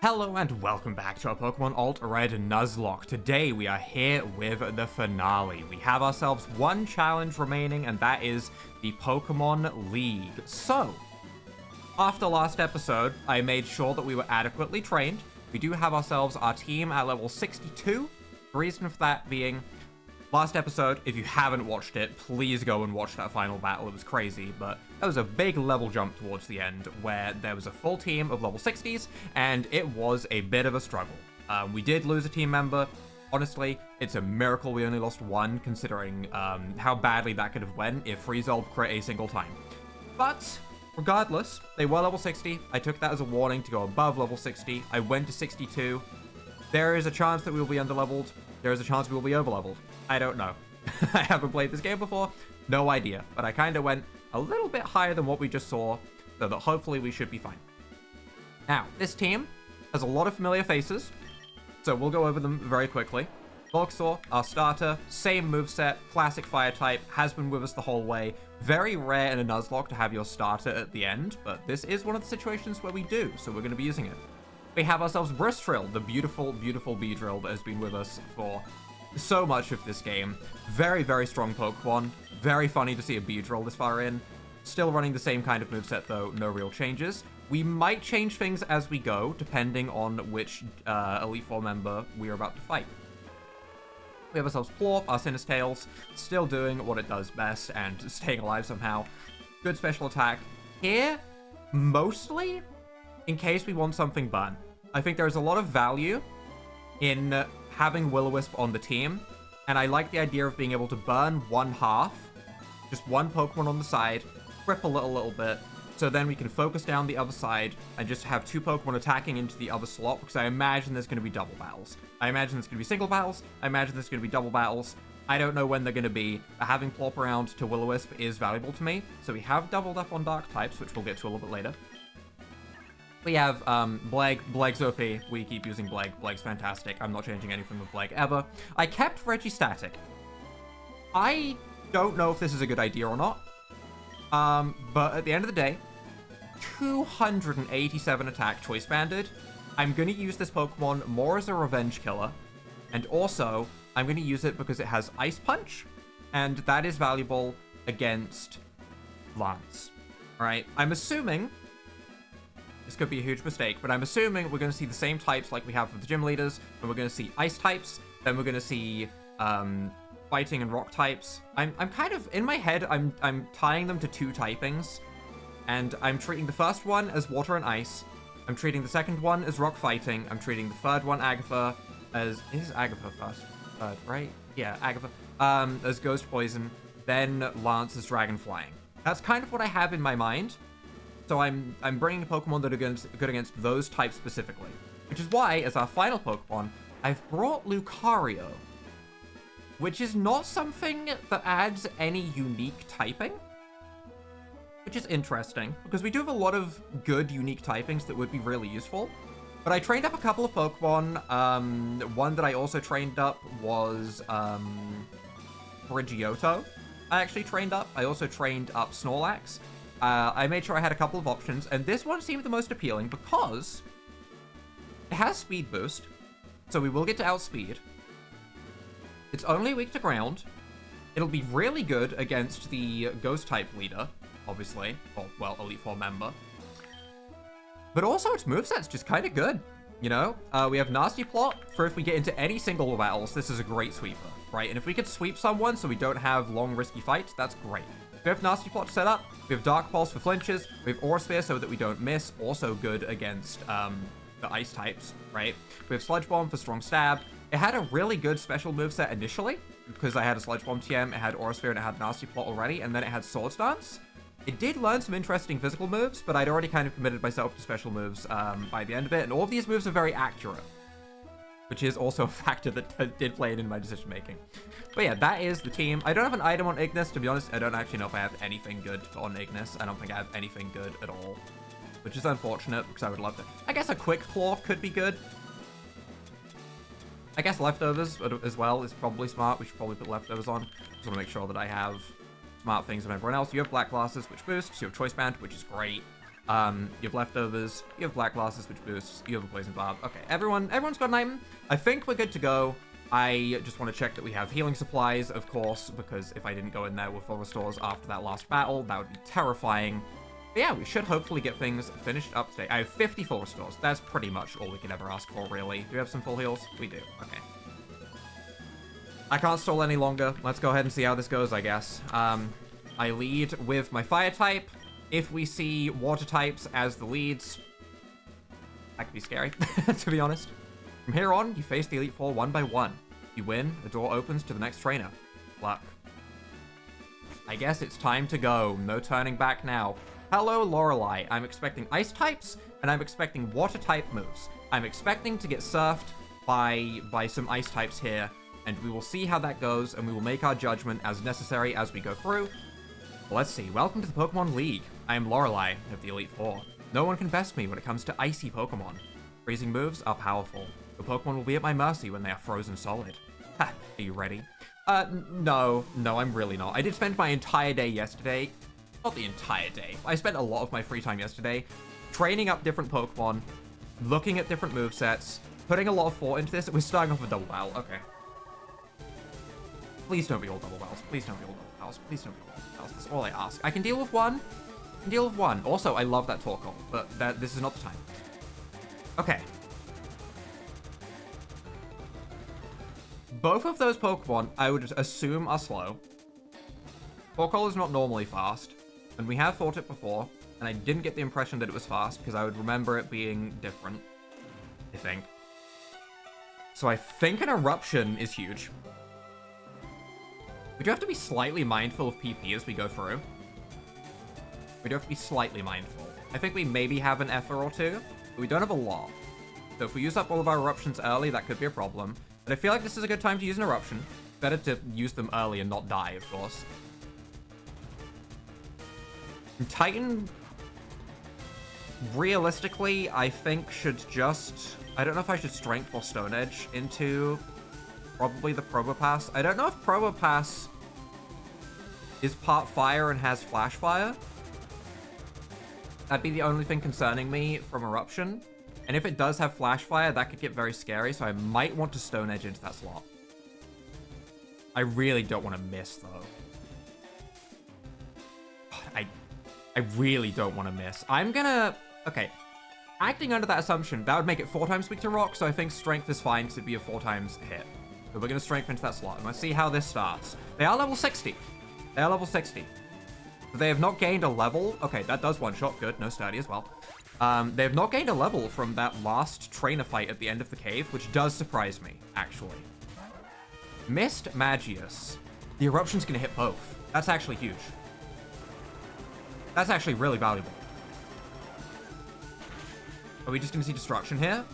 Hello and welcome back to our Pokemon AlteRed Nuzlocke. Today we are here with the finale. We have ourselves one challenge remaining, and that is the Pokemon League. So, after last episode, I made sure that we were adequately trained. We do have ourselves our team at level 62. The reason for that being, last episode, if you haven't watched it, please go and watch that final battle. It was crazy, but that was a big level jump towards the end where there was a full team of level 60s, and it was a bit of a struggle. We did lose a team member. Honestly, it's a miracle we only lost one, considering how badly that could have went if Freezelb crit a single time. But regardless, they were level 60. I took that as a warning to go above level 60. I went to 62. There is a chance that we will be underleveled. There is a chance we will be overleveled. I don't know. I haven't played this game before. No idea. But I kind of went a little bit higher than what we just saw, so that hopefully we should be fine. Now, this team has a lot of familiar faces, so we'll go over them very quickly. Luxxra, our starter, same moveset, classic fire type, has been with us the whole way. Very rare in a Nuzlocke to have your starter at the end, but this is one of the situations where we do, so we're going to be using it. We have ourselves Bristrill, the beautiful, beautiful Beedrill that has been with us for so much of this game. Very, very strong Pokemon. Very funny to see a Beedrill this far in. Still running the same kind of moveset though, no real changes. We might change things as we go, depending on which Elite Four member we are about to fight. We have ourselves Plorp, our Sinistales, still doing what it does best and staying alive somehow. Good special attack. Here, mostly in case we want something burn. I think there's a lot of value in having Will-O-Wisp on the team, and I like the idea of being able to burn one half, just one Pokemon on the side, rip a little bit, so then we can focus down the other side and just have two Pokemon attacking into the other slot, because I imagine there's going to be double battles. I imagine there's going to be single battles. I imagine there's going to be double battles. I don't know when they're going to be, but having Plorp around to Will-O-Wisp is valuable to me. So we have doubled up on Dark types, which we'll get to a little bit later. We have Bleg. Bleg's OP. We keep using Bleg. Bleg's fantastic. I'm not changing anything with Bleg ever. I kept Registatic. I don't know if this is a good idea or not. But at the end of the day, 287 attack Choice Banded. I'm going to use this Pokemon more as a revenge killer. And also, I'm going to use it because it has Ice Punch. And that is valuable against Lance. Alright, I'm assuming... this could be a huge mistake, but I'm assuming we're going to see the same types like we have with the gym leaders, and we're going to see ice types, then we're going to see fighting and rock types. I'm kind of, in my head, I'm tying them to two typings, and I'm treating the first one as water and ice, I'm treating the second one as rock fighting, I'm treating the third one, Agatha, as, is Agatha first? Right? Yeah, Agatha. As ghost poison, then Lance as dragon flying. That's kind of what I have in my mind. So I'm bringing Pokemon that are good against those types specifically. Which is why, as our final Pokemon, I've brought Lucario. Which is not something that adds any unique typing. Which is interesting, because we do have a lot of good unique typings that would be really useful. But I trained up a couple of Pokemon. One that I also trained up was Brigioto. I actually trained up. I also trained up Snorlax. I made sure I had a couple of options, and this one seemed the most appealing because it has speed boost, so we will get to outspeed. It's only weak to ground. It'll be really good against the ghost type leader, obviously, or, well, Elite Four member. But also its moveset's just kind of good, you know? We have Nasty Plot for if we get into any single battles. This is a great sweeper, right? And if we could sweep someone so we don't have long, risky fights, that's great. We have Nasty Plot set up. We have Dark Pulse for flinches. We have Aura Sphere so that we don't miss. Also good against the ice types, right? We have Sludge Bomb for strong stab. It had a really good special moveset initially because I had a Sludge Bomb TM, it had Aura Sphere, and it had Nasty Plot already, and then it had Swords Dance. It did learn some interesting physical moves, but I'd already kind of committed myself to special moves by the end of it, and all of these moves are very accurate, which is also a factor that did play into my decision making. But yeah, that is the team. I don't have an item on Ignis, to be honest. I don't actually know if I have anything good on Ignis. I don't think I have anything good at all, which is unfortunate because I would love to. I guess a quick claw could be good. I guess leftovers as well is probably smart. We should probably put leftovers on. Just want to make sure that I have smart things on everyone else. You have black glasses, which boosts. You have choice band, which is great. You have leftovers, you have black glasses, which boosts, you have a poison barb. Okay, everyone's got an item. I think we're good to go. I just want to check that we have healing supplies, of course, because if I didn't go in there with full restores after that last battle, that would be terrifying. But yeah, we should hopefully get things finished up today. I have 50 full restores. That's pretty much all we could ever ask for, really. Do we have some full heals? We do. Okay. I can't stall any longer. Let's go ahead and see how this goes, I guess. I lead with my fire type. If we see water types as the leads, that could be scary, to be honest. From here on, you face the Elite Four one by one. You win, the door opens to the next trainer. Luck. I guess it's time to go. No turning back now. Hello, Lorelei. I'm expecting ice types, and I'm expecting water type moves. I'm expecting to get surfed by some ice types here, and we will see how that goes, and we will make our judgment as necessary as we go through. Let's see. Welcome to the Pokemon League. I am Lorelei of the Elite Four. No one can best me when it comes to icy Pokemon. Freezing moves are powerful. The Pokemon will be at my mercy when they are frozen solid. Ha, are you ready? No, I'm really not. I did spend my entire day yesterday. Not the entire day. I spent a lot of my free time yesterday training up different Pokemon, looking at different movesets, putting a lot of thought into this. We're starting off with double battle. Okay. Please don't be all double battles. Please don't be all double battles. Please don't be all double battles. That's all I ask. I can deal with one. I can deal with one. Also, I love that Torkoal, but this is not the time. Okay. Both of those Pokemon, I would assume, are slow. Torkoal is not normally fast, and we have fought it before, and I didn't get the impression that it was fast, because I would remember it being different, I think. So I think an Eruption is huge. We do have to be slightly mindful of PP as we go through. We do have to be slightly mindful. I think we maybe have an Ether or two, but we don't have a lot. So if we use up all of our Eruptions early, that could be a problem. But I feel like this is a good time to use an Eruption. Better to use them early and not die, of course. And Titan, realistically, I think should just... I don't know if I should Strength or Stone Edge into probably the Probopass. I don't know if Probopass is part Fire and has Flash Fire. That'd be the only thing concerning me from Eruption. And if it does have Flash Fire, that could get very scary, so I might want to Stone Edge into that slot. I really don't want to miss, though. I really don't want to miss. I'm gonna... Okay. Acting under that assumption, that would make it 4 times weak to Rock, so I think Strength is fine because it'd be a 4 times hit. So we're gonna Strength into that slot, and let's see how this starts. They are level 60. They are level 60. So they have not gained a level. Okay, that does one-shot. Good. No sturdy as well. They have not gained a level from that last trainer fight at the end of the cave, which does surprise me, actually. Missed Magius. The Eruption's gonna hit both. That's actually huge. That's actually really valuable. Are we just gonna see Destruction here?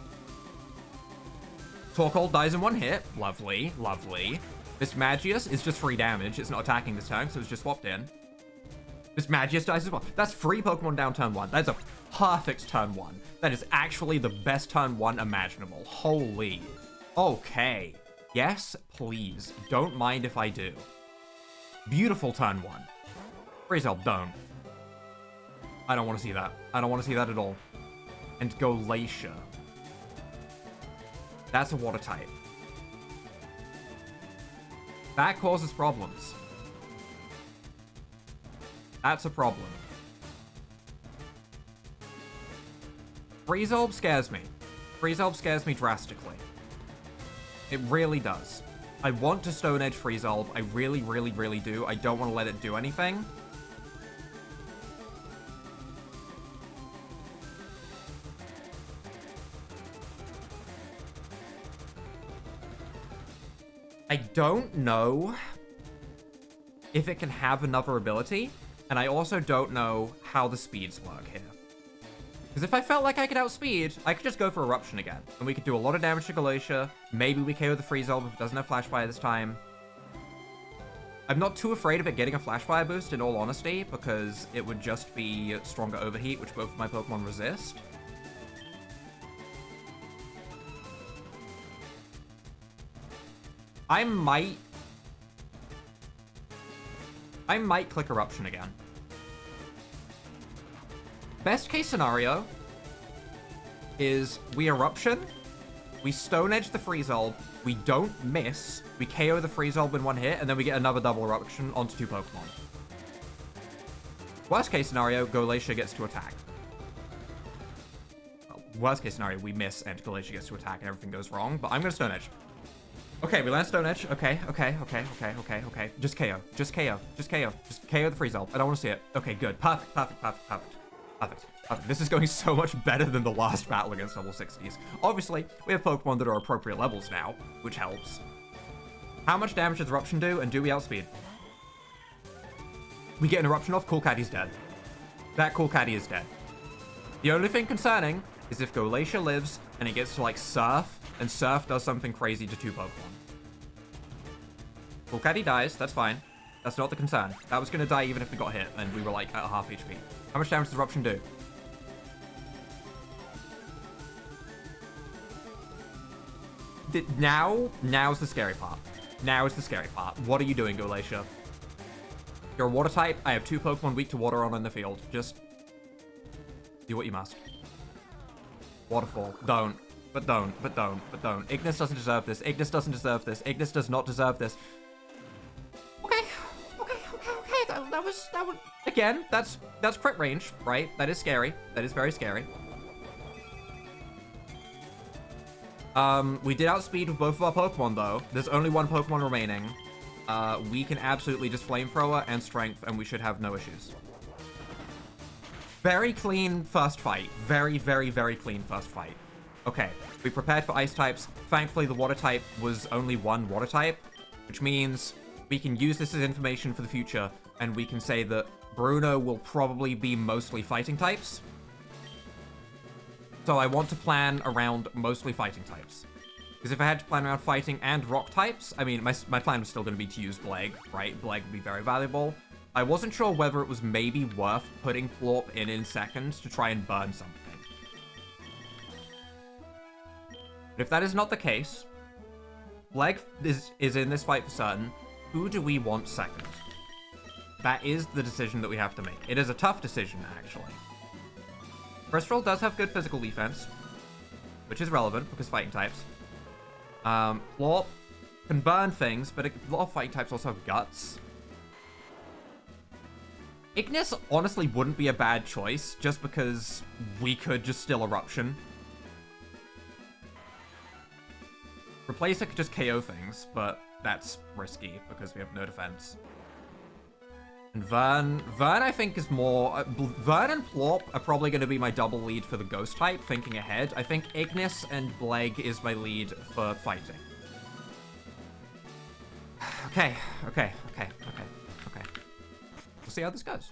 Torkoal dies in 1 hit. Lovely, lovely. This Magius is just free damage. It's not attacking this turn, so it's just swapped in. This Magius dies as well. That's 3 Pokemon down turn 1. That's a perfect turn 1. That is actually the best turn 1 imaginable. Holy. Okay. Yes, please. Don't mind if I do. Beautiful turn 1. Freeze Help, don't. I don't want to see that. I don't want to see that at all. And Glacier. That's a water type. That causes problems. That's a problem. Freeze Orb scares me. Freeze Orb scares me drastically. It really does. I want to Stone Edge Freeze Orb. I really, really, really do. I don't want to let it do anything. I don't know if it can have another ability, and I also don't know how the speeds work here. Because if I felt like I could outspeed, I could just go for Eruption again, and we could do a lot of damage to Glacier. Maybe we KO the Freeze Orb if it doesn't have Flash Fire this time. I'm not too afraid of it getting a Flash Fire boost, in all honesty, because it would just be stronger Overheat, which both of my Pokemon resist. I might click Eruption again. Best case scenario is we Eruption, we Stone Edge the Freeze Orb, we don't miss, we KO the Freeze Orb in one hit, and then we get another double Eruption onto 2 Pokemon. Worst case scenario, Golacia gets to attack. Well, worst case scenario, we miss and Golacia gets to attack and everything goes wrong, but I'm gonna Stone Edge. Okay, we land Stone Edge. Okay. Just KO. Just KO. Just KO. Just KO the Freeze Orb. I don't want to see it. Okay, good. Perfect. This is going so much better than the last battle against level 60s. Obviously, we have Pokemon that are appropriate levels now, which helps. How much damage does Eruption do, and do we outspeed? We get an Eruption off, Cool Caddy's dead. That Cool Caddy is dead. The only thing concerning is if Golacia lives and it gets to, like, Surf, and Surf does something crazy to 2 Pokemon. Cool Caddy dies, that's fine. That's not the concern. That was gonna die even if we got hit, and we were, like, at half HP. How much damage does Eruption do? Now's the scary part. Now is the scary part. What are you doing, Golacia? You're a water type. I have 2 Pokemon weak to water on in the field. Just do what you must. Waterfall. Don't. But don't. Ignis doesn't deserve this. Ignis doesn't deserve this. Ignis does not deserve this. Okay. That was again, that's crit range, right? That is scary. That is very scary. We did outspeed with both of our Pokemon, though. There's only 1 Pokemon remaining. We can absolutely just Flamethrower and Strength, and we should have no issues. Very clean first fight. Very clean first fight. Okay, we prepared for Ice types. Thankfully, the Water type was only 1 Water type, which means we can use this as information for the future, and we can say that Bruno will probably be mostly Fighting types. So I want to plan around mostly Fighting types. Because if I had to plan around Fighting and Rock types, I mean, my plan was still going to be to use Bleg, right? Bleg would be very valuable. I wasn't sure whether it was maybe worth putting Plorp in seconds to try and burn something. But if that is not the case, Bleg is in this fight for certain. Who do we want second? That is the decision that we have to make. It is a tough decision, actually. Crystal does have good physical defense, which is relevant because Fighting types. Plorp can burn things, but a lot of Fighting types also have Guts. Ignis honestly wouldn't be a bad choice, just because we could just still Eruption. Replacer could just KO things, but that's risky because we have no defense. And Vern I think is more... Vern and Plorp are probably going to be my double lead for the Ghost type, thinking ahead. I think Ignis and Bleg is my lead for Fighting. Okay. We'll see how this goes.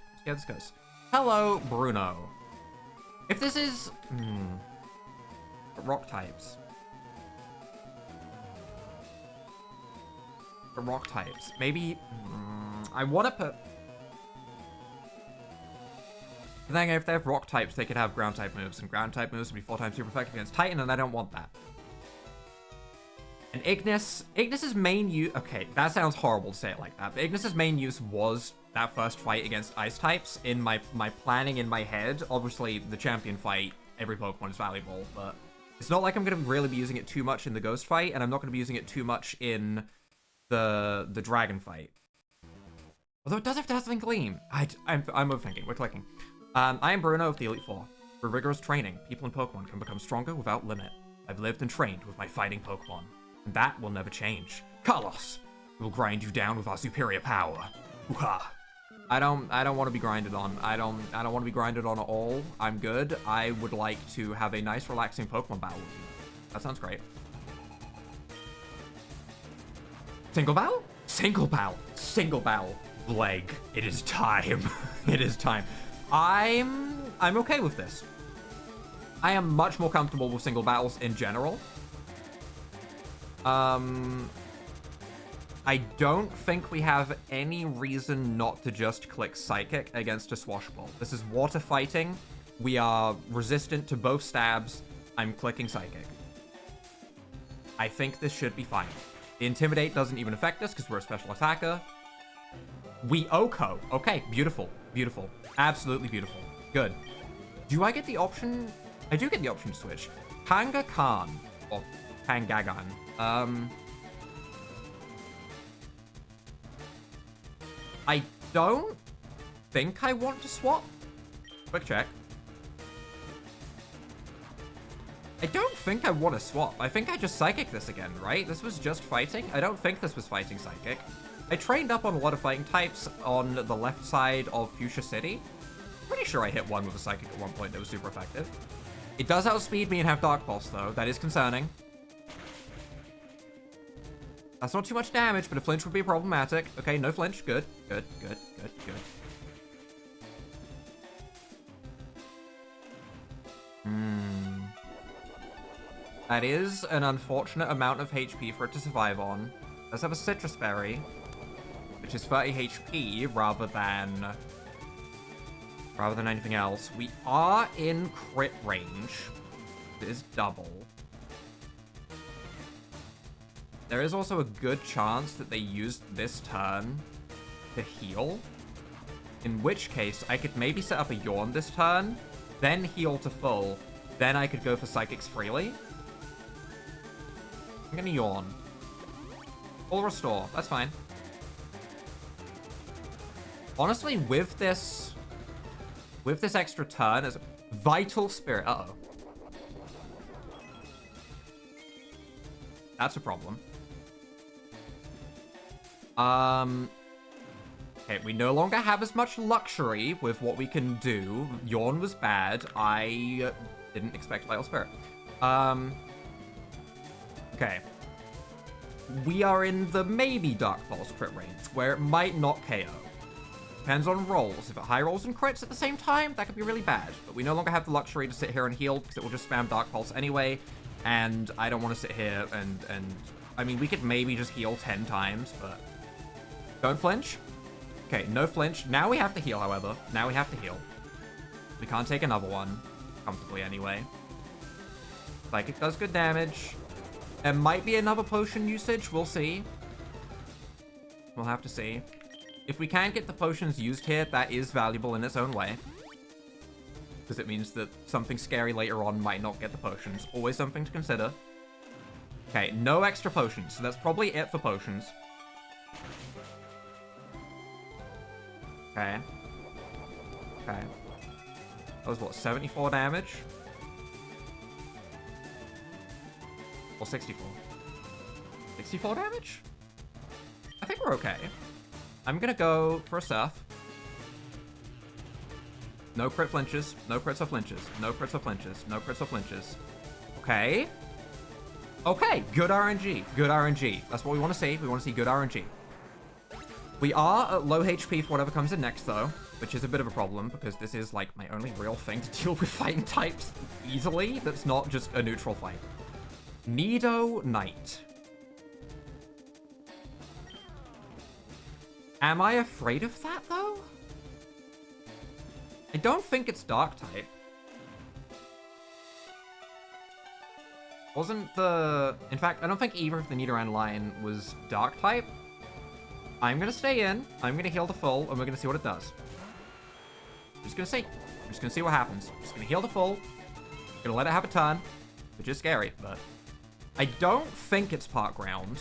Hello, Bruno. If this is... Rock types. The Rock types. Maybe... I want to put... Then if they have Rock types, they could have Ground type moves, and Ground type moves would be 4 times super effective against Titan, and I don't want that. And Ignis's main use... Okay, that sounds horrible to say it like that, but Ignis's main use was that first fight against Ice types in my planning in my head. Obviously, the champion fight, every Pokemon is valuable, but it's not like I'm going to really be using it too much in the Ghost fight, and I'm not going to be using it too much in the Dragon fight. Although it does have Dazzling Gleam. I'm overthinking. We're clicking. I am Bruno of the Elite Four. Through rigorous training, people and Pokemon can become stronger without limit. I've lived and trained with my fighting Pokemon, and that will never change. Carlos, we will grind you down with our superior power. Ooh-ha. I don't want to be grinded on. I don't want to be grinded on at all. I'm good. I would like to have a nice, relaxing Pokemon battle with you. That sounds great. Single battle? Single battle. Bleg. It is time. It is time. I'm okay with this. I am much more comfortable with single battles in general. I don't think we have any reason not to just click Psychic against a Swashbull. This is water fighting. We are resistant to both stabs. I'm clicking Psychic. I think this should be fine. The Intimidate doesn't even affect us because we're a special attacker. We Oko. Okay, beautiful. Absolutely beautiful. Good. Do I get the option? I do get the option to switch. Kangakan. Or Kangagan. I don't think I want to swap. Quick check. I don't think I want to swap. I think I just Psychic this again, right? This was just fighting? I don't think this was fighting Psychic. I trained up on a lot of fighting types on the left side of Fuchsia City. Pretty sure I hit one with a Psychic at one point that was super effective. It does outspeed me and have Dark Pulse, though. That is concerning. That's not too much damage, but a flinch would be problematic. Okay, no flinch. Good, good, good, good, good. That is an unfortunate amount of HP for it to survive on. It does have a Citrus Berry, which is 30 HP rather than anything else. We are in crit range. It is double. There is also a good chance that they used this turn to heal. In which case, I could maybe set up a Yawn this turn, then heal to full. Then I could go for Psychics freely. I'm gonna Yawn. Full Restore. That's fine. Honestly, with this extra turn as Vital Spirit. Uh-oh. That's a problem. Okay, we no longer have as much luxury with what we can do. Yawn was bad. I didn't expect Vital Spirit. Okay. We are in the maybe Dark Pulse crit range, where it might not KO. Depends on rolls. If it high rolls and crits at the same time, that could be really bad. But we no longer have the luxury to sit here and heal, because it will just spam Dark Pulse anyway. And I don't want to sit here and... I mean, we could maybe just heal 10 times, but... Don't flinch. Okay, no flinch. Now we have to heal, however. Now we have to heal. We can't take another one. Comfortably, anyway. Psychic does good damage. There might be another potion usage. We'll see. We'll have to see. If we can get the potions used here, that is valuable in its own way. Because it means that something scary later on might not get the potions. Always something to consider. Okay, no extra potions. So that's probably it for potions. Okay. Okay. That was, what, 74 damage? Or 64? 64 damage? I think we're okay. I'm gonna go for a Surf. No crit flinches. No crits or flinches. No crits or flinches. No crits or flinches. Okay. Okay, good RNG. Good RNG. That's what we want to see. We want to see good RNG. We are at low HP for whatever comes in next, though, which is a bit of a problem, because this is, like, my only real thing to deal with fighting types easily that's not just a neutral fight. Nido Knight. Am I afraid of that, though? I don't think it's Dark type. Wasn't the... In fact, I don't think either of the Nidoran line was Dark type. I'm gonna stay in. I'm gonna heal the full, and we're gonna see what it does. I'm just gonna see. I'm just gonna see what happens. I'm just gonna heal the full. Gonna let it have a turn, which is scary, but... I don't think it's Part Ground.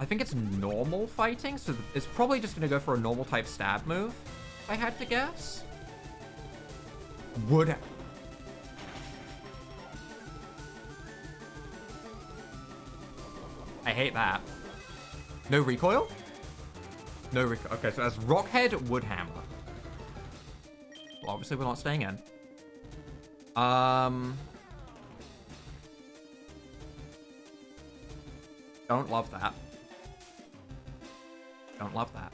I think it's normal fighting, so it's probably just gonna go for a normal type stab move, if I had to guess. Would... I hate that. No recoil? No recoil. Okay, so that's Rockhead, Woodhammer. Well, obviously we're not staying in. Don't love that. Don't love that.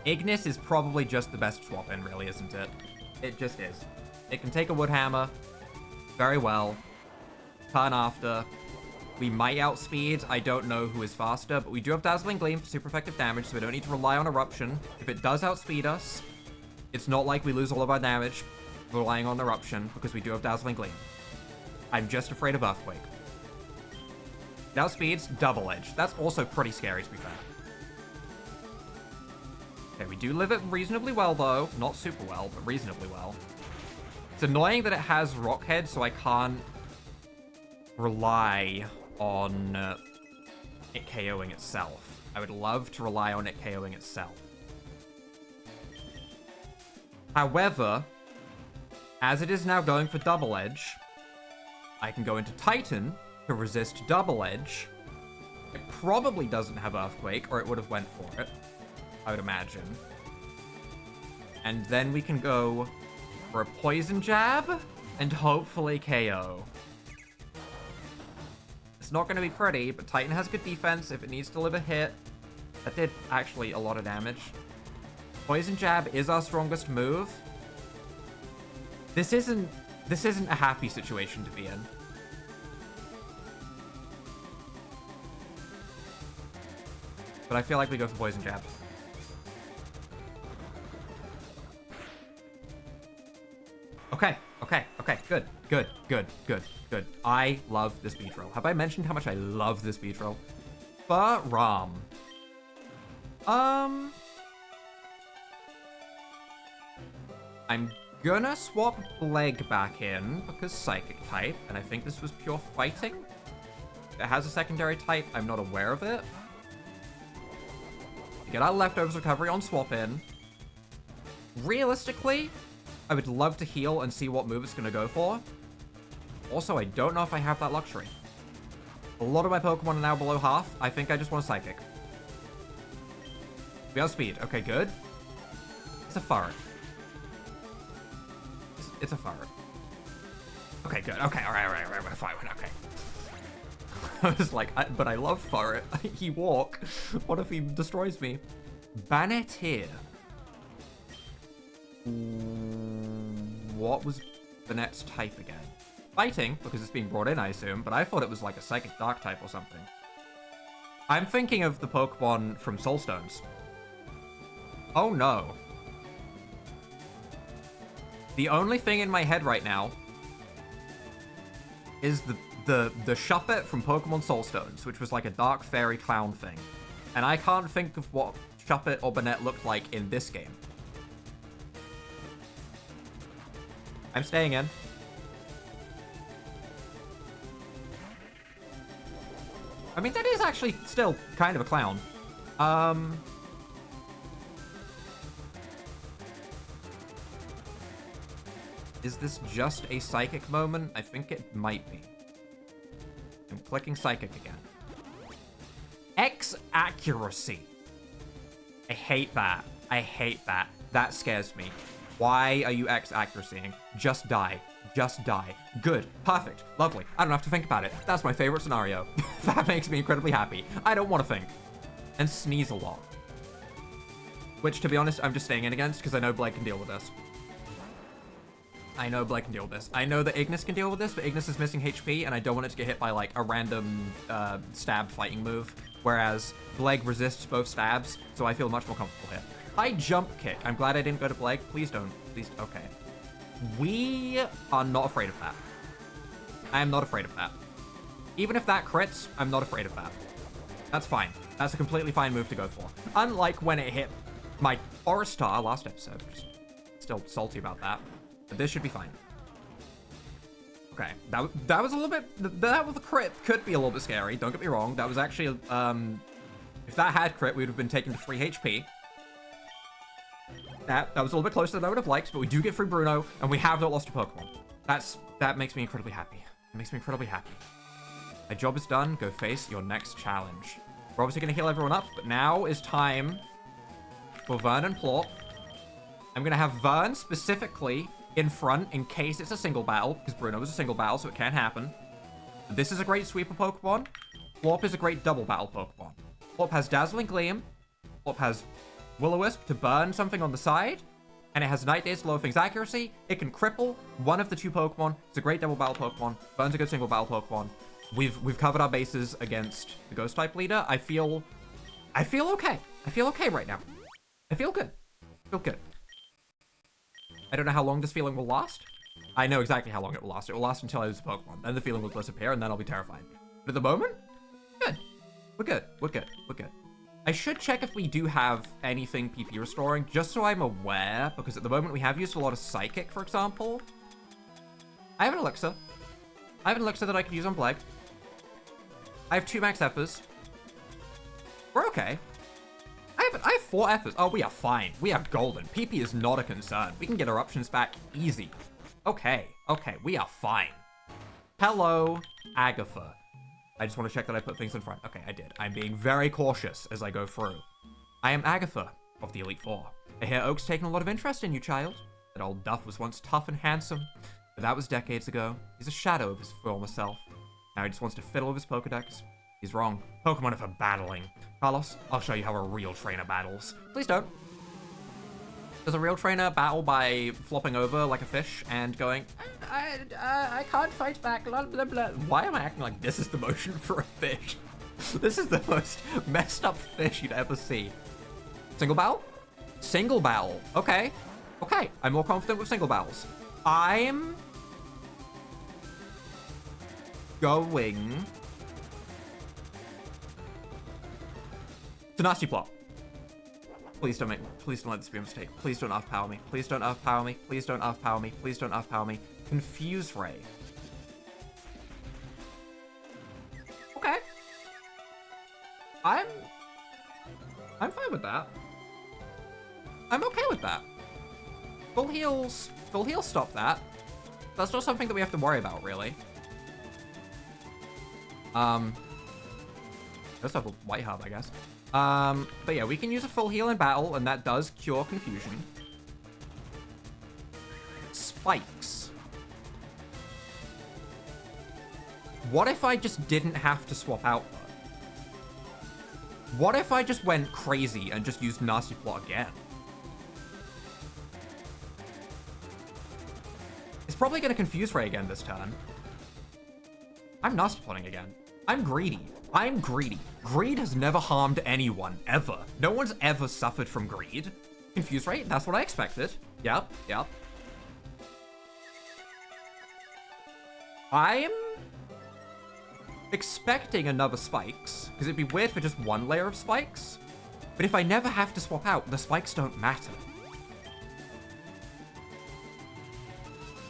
Ignis is probably just the best swap in, really, isn't it? It just is. It can take a Woodhammer very well. Turn after. We might outspeed. I don't know who is faster, but we do have Dazzling Gleam for super effective damage, so we don't need to rely on Eruption. If it does outspeed us, it's not like we lose all of our damage relying on Eruption, because we do have Dazzling Gleam. I'm just afraid of Earthquake. It outspeeds, Double Edge. That's also pretty scary, to be fair. Okay, we do live it reasonably well, though. Not super well, but reasonably well. It's annoying that it has Rock Head, so I can't rely on it KOing itself. I would love to rely on it KOing itself. However, as it is now going for Double Edge, I can go into Titan to resist Double Edge. It probably doesn't have Earthquake, or it would have went for it, I would imagine. And then we can go for a Poison Jab and hopefully KO. It's not going to be pretty, but Titan has good defense if it needs to live a hit. That did actually a lot of damage. Poison Jab is our strongest move. This isn't a happy situation to be in. But I feel like we go for Poison Jab. Okay, good. I love this beach roll. Have I mentioned how much I love this beach roll? Baram. I'm gonna swap Bleg back in because Psychic type, and I think this was pure fighting. It has a secondary type, I'm not aware of it. Get our leftovers recovery on swap in. Realistically, I would love to heal and see what move it's gonna go for. Also, I don't know if I have that luxury. A lot of my Pokemon are now below half. I think I just want a Psychic. We have speed. Okay, good. It's a Furret. It's a Furret. Okay, good. Okay, all right, fine, okay. I was like, but I love Furret. He walk. What if he destroys me? Banneteer. What was the next type again? Fighting, because it's being brought in, I assume, but I thought it was like a Psychic Dark type or something. I'm thinking of the Pokemon from Soulstones. Oh no. The only thing in my head right now is the Shuppet from Pokemon Soulstones, which was like a dark fairy clown thing. And I can't think of what Shuppet or Banette looked like in this game. I'm staying in. I mean, that is actually still kind of a clown. Is this just a Psychic moment? I think it might be. I'm clicking Psychic again. X accuracy. I hate that. I hate that. That scares me. Why are you X accuracying? Just die. Just die. Good. Perfect. Lovely. I don't have to think about it. That's my favorite scenario. That makes me incredibly happy. I don't want to think. And sneeze a lot. Which, to be honest, I'm just staying in against because I know Blake can deal with this. I know Blake can deal with this. I know that Ignis can deal with this, but Ignis is missing HP, and I don't want it to get hit by, like, a random stab fighting move. Whereas Blake resists both stabs, so I feel much more comfortable here. I jump kick. I'm glad I didn't go to Blake. Please don't. Please. Okay. We are not afraid of that. I am not afraid of that. Even if that crits, I'm not afraid of that. That's fine. That's a completely fine move to go for. Unlike when it hit my Oristar last episode. Just still salty about that. But this should be fine. Okay. That was a little bit... That with the crit could be a little bit scary. Don't get me wrong. That was actually... if that had crit, we would have been taken to 3 HP. That was a little bit closer than I would have liked, but we do get through Bruno, and we have not lost a Pokemon. That makes me incredibly happy. It makes me incredibly happy. My job is done. Go face your next challenge. We're obviously going to heal everyone up, but now is time for Vern and Plort. I'm going to have Vern specifically in front in case it's a single battle, because Bruno was a single battle, so it can happen. This is a great sweeper Pokemon. Plorp is a great double battle Pokemon. Plorp has Dazzling Gleam. Plorp has Will-O-Wisp to burn something on the side, and it has Night Daze to lower things accuracy. It can cripple one of the 2 Pokemon. It's a great double battle Pokemon. Vern's a good single battle Pokemon. We've covered our bases against the Ghost type leader. I feel okay. I feel okay right now. I feel good. I feel good. I don't know how long this feeling will last. I know exactly how long it will last. It will last until I lose a Pokemon. Then the feeling will disappear, and then I'll be terrified. But at the moment, good. We're good. We're good. We're good. I should check if we do have anything PP restoring, just so I'm aware, because at the moment we have used a lot of Psychic, for example. I have an Elixir. I have an Elixir that I could use on Bleg. I have 2 max Effers. We're okay. I have 4 Effers. Oh, we are fine. We are golden. PP is not a concern. We can get eruptions back easy. Okay, okay, we are fine. Hello, Agatha. I just want to check that I put things in front. Okay, I did. I'm being very cautious as I go through. I am Agatha of the Elite Four. I hear Oak's taken a lot of interest in you, child. That old Duff was once tough and handsome, but that was decades ago. He's a shadow of his former self. Now he just wants to fiddle with his Pokedex. He's wrong. Pokemon are for battling. Carlos, I'll show you how a real trainer battles. Please don't. Does a real trainer battle by flopping over like a fish and going, I can't fight back, blah, blah, blah. Why am I acting like this is the motion for a fish? This is the most messed up fish you'd ever see. Single battle? Single battle. Okay. Okay. I'm more confident with single battles. I'm going to Nasty Plot. Please don't let this be a mistake. Please don't off-power me. Please don't off-power me. Please don't off-power me. Please don't off-power me. Confuse Ray. Okay. I'm fine with that. I'm okay with that. Full heals stop that. That's not something that we have to worry about, really. Let's have a White Hub, I guess. But yeah, we can use a full heal in battle, and that does cure confusion. Spikes. What if I just didn't have to swap out, though? What if I just went crazy and just used Nasty Plot again? It's probably going to confuse Ray again this turn. I'm Nasty Plotting again. I'm greedy. I'm greedy. Greed has never harmed anyone, ever. No one's ever suffered from greed. Confuse Ray? That's what I expected. Yep, yep. I'm expecting another spikes, because it'd be weird for just one layer of spikes. But if I never have to swap out, the spikes don't matter.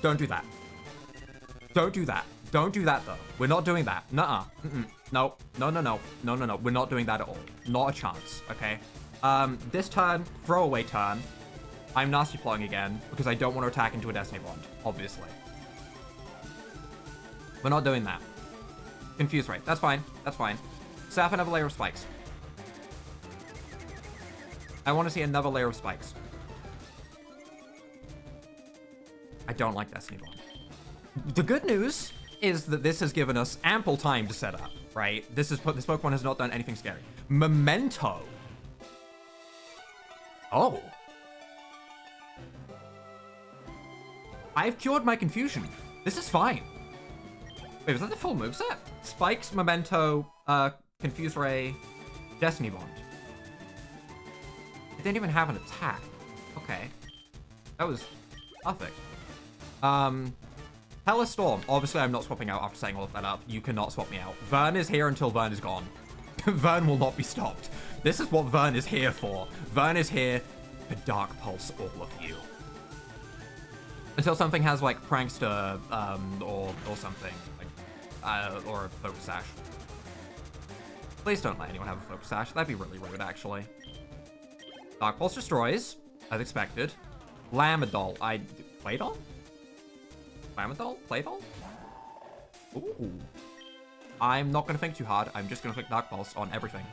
Don't do that. Don't do that. Don't do that, though. We're not doing that. Nuh-uh. No. No, no, no. No, no, no. We're not doing that at all. Not a chance, okay? This turn, throwaway turn, I'm Nasty Plotting again, because I don't want to attack into a Destiny Bond, obviously. We're not doing that. Confuse Ray. That's fine. That's fine. Set up another layer of spikes. I want to see another layer of spikes. I don't like Destiny Bond. The good news is that this has given us ample time to set up, right? This Pokemon has not done anything scary. Memento. Oh. I've cured my confusion. This is fine. Wait, was that the full moveset? Spikes, Memento, Confuse Ray, Destiny Bond. It didn't even have an attack. Okay. That was perfect. Hella Storm. Obviously, I'm not swapping out after setting all of that up. You cannot swap me out. Vern is here until Vern is gone. Vern will not be stopped. This is what Vern is here for. Vern is here to Dark Pulse all of you. Until something has, like, Prankster, or something. Like, or a Focus Sash. Please don't let anyone have a Focus Sash. That'd be really rude, actually. Dark Pulse destroys, as expected. Lamadol. Playdol? Lamadol? Playdol? Ooh. I'm not gonna think too hard. I'm just gonna click Dark Pulse on everything.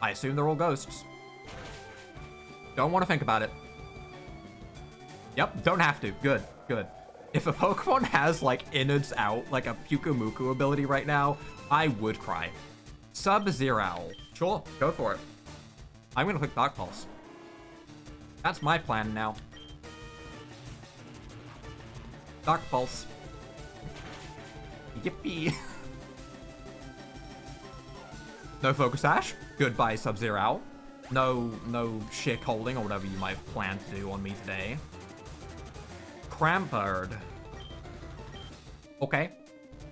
I assume they're all ghosts. Don't want to think about it. Yep, don't have to. Good, good. If a Pokemon has, like, innards out, like a Pukumuku ability right now, I would cry. Sub-Zero. Sure, go for it. I'm gonna click Dark Pulse. That's my plan now. Dark Pulse. Yippee. No Focus Sash. Goodbye, Sub-Zero. No Shick holding or whatever you might plan to do on me today. Crampard. Okay.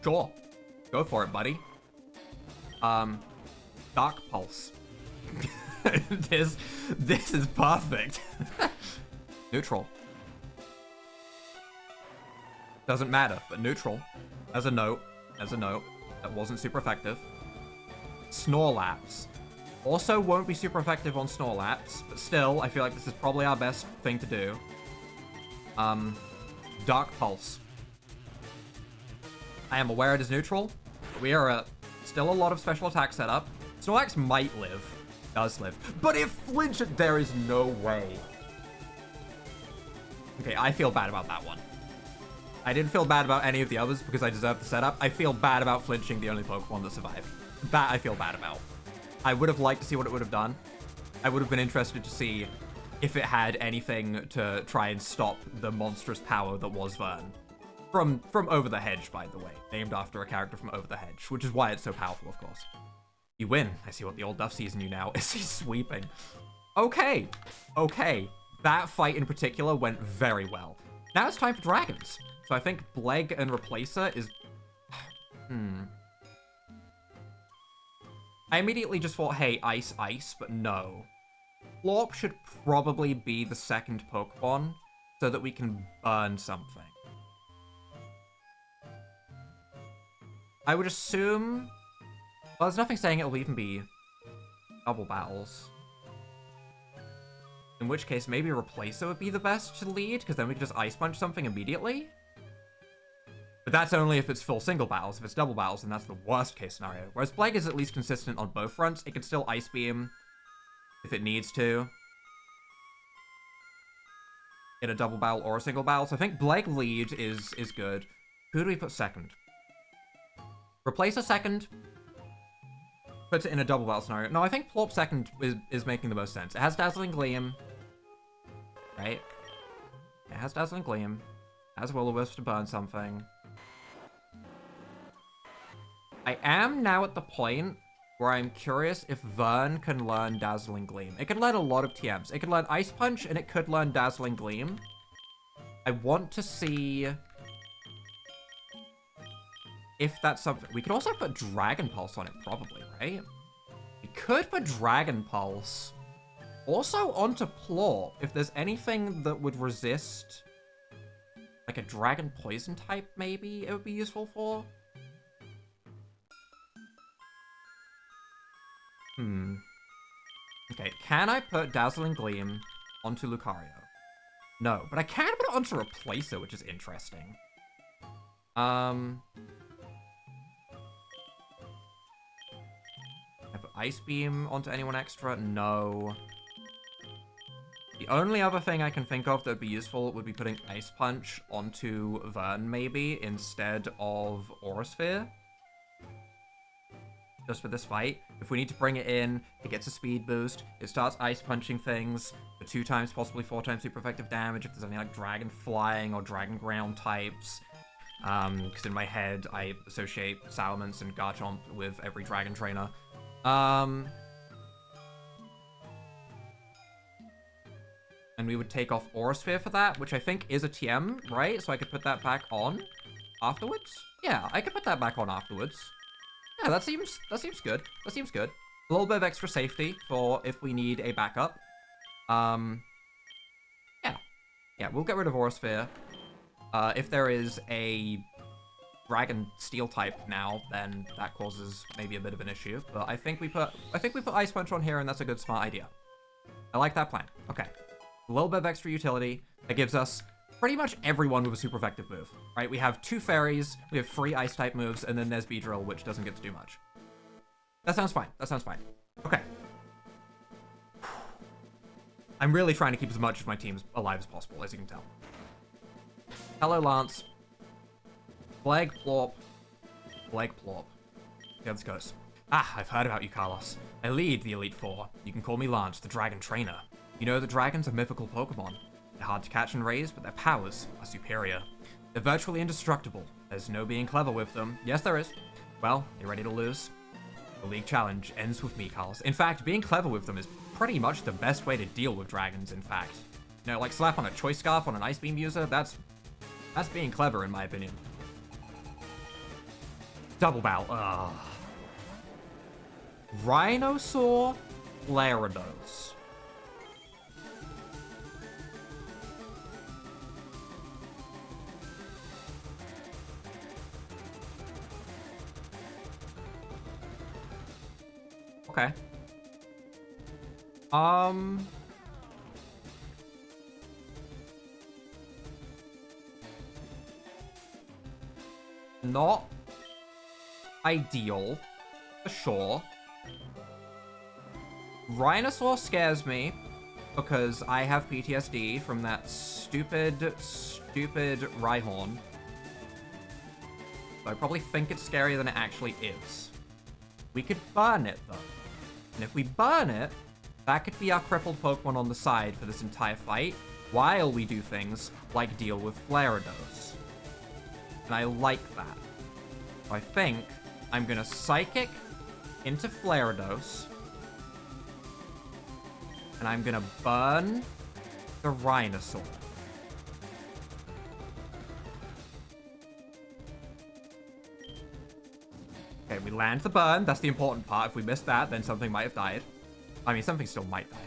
Sure. Go for it, buddy. Dark Pulse. this is perfect. Neutral. Doesn't matter, but neutral. As a note, that wasn't super effective. Snorlax. Also won't be super effective on Snorlax, but still, I feel like this is probably our best thing to do. Dark Pulse. I am aware it is neutral. We are at still a lot of special attack setup. Snorlax might live. Does live. But if flinch, there is no way. Okay, I feel bad about that one. I didn't feel bad about any of the others because I deserved the setup. I feel bad about flinching the only Pokemon that survived. That I feel bad about. I would have liked to see what it would have done. I would have been interested to see if it had anything to try and stop the monstrous power that was Vern. From Over the Hedge, by the way. Named after a character from Over the Hedge, which is why it's so powerful, of course. You win. I see what the old Duff sees in you now. Is he sweeping? Okay. Okay. That fight in particular went very well. Now it's time for dragons. So I think Bleg and Replacer is... I immediately just thought, hey, Ice, Ice, but no. Plorp should probably be the second Pokemon so that we can burn something. I would assume... Well, there's nothing saying it'll even be double battles. In which case, maybe Replacer would be the best to lead, because then we could just Ice Punch something immediately. But that's only if it's full single battles. If it's double battles, then that's the worst case scenario. Whereas Bleg is at least consistent on both fronts. It can still Ice Beam if it needs to. In a double battle or a single battle. So I think Bleg lead is good. Who do we put second? Replacer second. Puts it in a double battle scenario. No, I think Plorp second is making the most sense. It has Dazzling Gleam. Right? It has Dazzling Gleam. It has Will-O-Wisp to burn something. I am now at the point where I'm curious if Vern can learn Dazzling Gleam. It can learn a lot of TMs. It can learn Ice Punch, and it could learn Dazzling Gleam. I want to see if that's something... We could also put Dragon Pulse on it, probably, right? We could put Dragon Pulse also onto Plorp, if there's anything that would resist... Like a Dragon Poison type, maybe, it would be useful for? Okay, can I put Dazzling Gleam onto Lucario? No, but I can put it onto Replacer, which is interesting. I put Ice Beam onto anyone extra? No. The only other thing I can think of that would be useful would be putting Ice Punch onto Vern, maybe, instead of Aura Sphere. Just for this fight. If we need to bring it in, it gets a speed boost. It starts Ice Punching things for 2 times, possibly 4 times super effective damage if there's any like Dragon Flying or Dragon Ground types. Because in my head, I associate Salamence and Garchomp with every Dragon Trainer. And we would take off Aura Sphere for that, which I think is a TM, right? So I could put that back on afterwards? Yeah, I could put that back on afterwards. Yeah, that seems good. That seems good. A little bit of extra safety for if we need a backup. Yeah, we'll get rid of Aura Sphere. If there is a Dragon Steel type now, then that causes maybe a bit of an issue. But I think we put Ice Punch on here, and that's a good smart idea. I like that plan. Okay, a little bit of extra utility that gives us pretty much everyone with a super effective move, right? We have 2 fairies, we have 3 ice type moves, and then there's Beedrill, which doesn't get to do much. That sounds fine. That sounds fine. Okay. I'm really trying to keep as much of my team alive as possible, as you can tell. Hello, Lance. Bleg, Plorp. Bleg, Plorp. Okay, let's go. Ah, I've heard about you, Carlos. I lead the Elite Four. You can call me Lance, the Dragon Trainer. You know that dragons are mythical Pokemon. They're hard to catch and raise, but their powers are superior. They're virtually indestructible. There's no being clever with them. Yes, there is. Well, you ready to lose? The League Challenge ends with me, Carlos. In fact, being clever with them is pretty much the best way to deal with dragons, in fact. You know, like slap on a Choice Scarf on an Ice Beam user, that's being clever, in my opinion. Double Bow. Ugh. Rhinosaur, Gyarados. Okay. Not ideal, for sure. Rhinosaur scares me because I have PTSD from that stupid Rhyhorn. So I probably think it's scarier than it actually is. We could burn it, though. And if we burn it, that could be our crippled Pokemon on the side for this entire fight, while we do things like deal with Gyarados. And I like that. So I think I'm gonna Psychic into Gyarados, and I'm gonna burn the Rhinosaur. Okay, we land the burn. That's the important part. If we miss that, then something might have died. I mean, something still might die.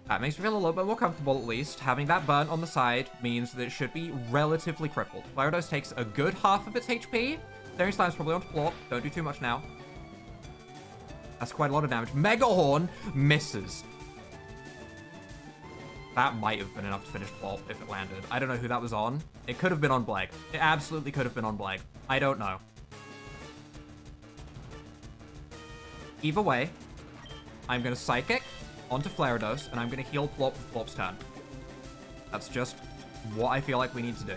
That makes me feel a little bit more comfortable, at least. Having that burn on the side means that it should be relatively crippled. Gyarados takes a good half of its HP. Staring Slime's probably onto Plop. Don't do too much now. That's quite a lot of damage. Mega Horn misses. That might have been enough to finish Plop if it landed. I don't know who that was on. It could have been on Bleg. It absolutely could have been on Bleg. I don't know. Either way, I'm going to Psychic onto Gyarados, and I'm going to heal Plop with Plop's turn. That's just what I feel like we need to do.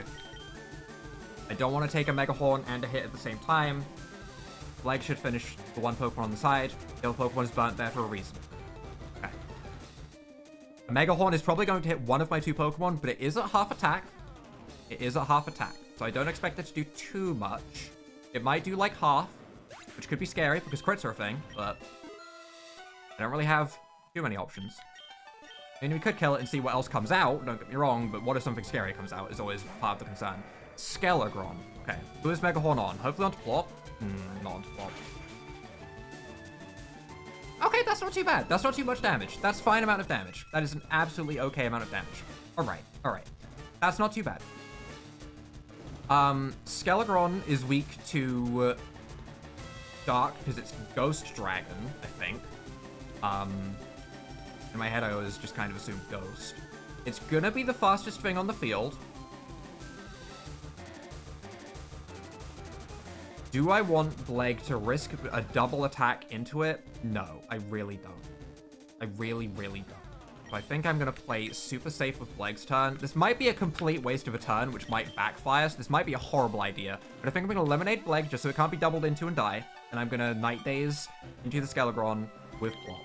I don't want to take a Mega Horn and a hit at the same time. Bleg should finish the one Pokemon on the side. The other Pokemon is burnt there for a reason. Okay. A Mega Horn is probably going to hit one of my two Pokemon, but it is at half attack. It is at half attack, so I don't expect it to do too much. It might do like half, which could be scary because crits are a thing, but I don't really have too many options. I mean, we could kill it and see what else comes out, don't get me wrong, but what if something scary comes out is always part of the concern. Skelegron. Okay, who is Mega Horn on? Hopefully onto Plop. Not onto Plop. Okay, that's not too bad. That's not too much damage. That's fine amount of damage. That is an absolutely okay amount of damage. Alright, alright. That's not too bad. Skelegron is weak to Dark because it's Ghost Dragon, I think. In my head, I always just kind of assumed Ghost. It's gonna be the fastest thing on the field. Do I want Bleg to risk a double attack into it? No, I really don't. I really, really don't. So I think I'm gonna play super safe with Bleg's turn. This might be a complete waste of a turn, which might backfire, so this might be a horrible idea. But I think I'm gonna eliminate Bleg just so it can't be doubled into and die. And I'm gonna Night Daze into the Skelegron with Plop.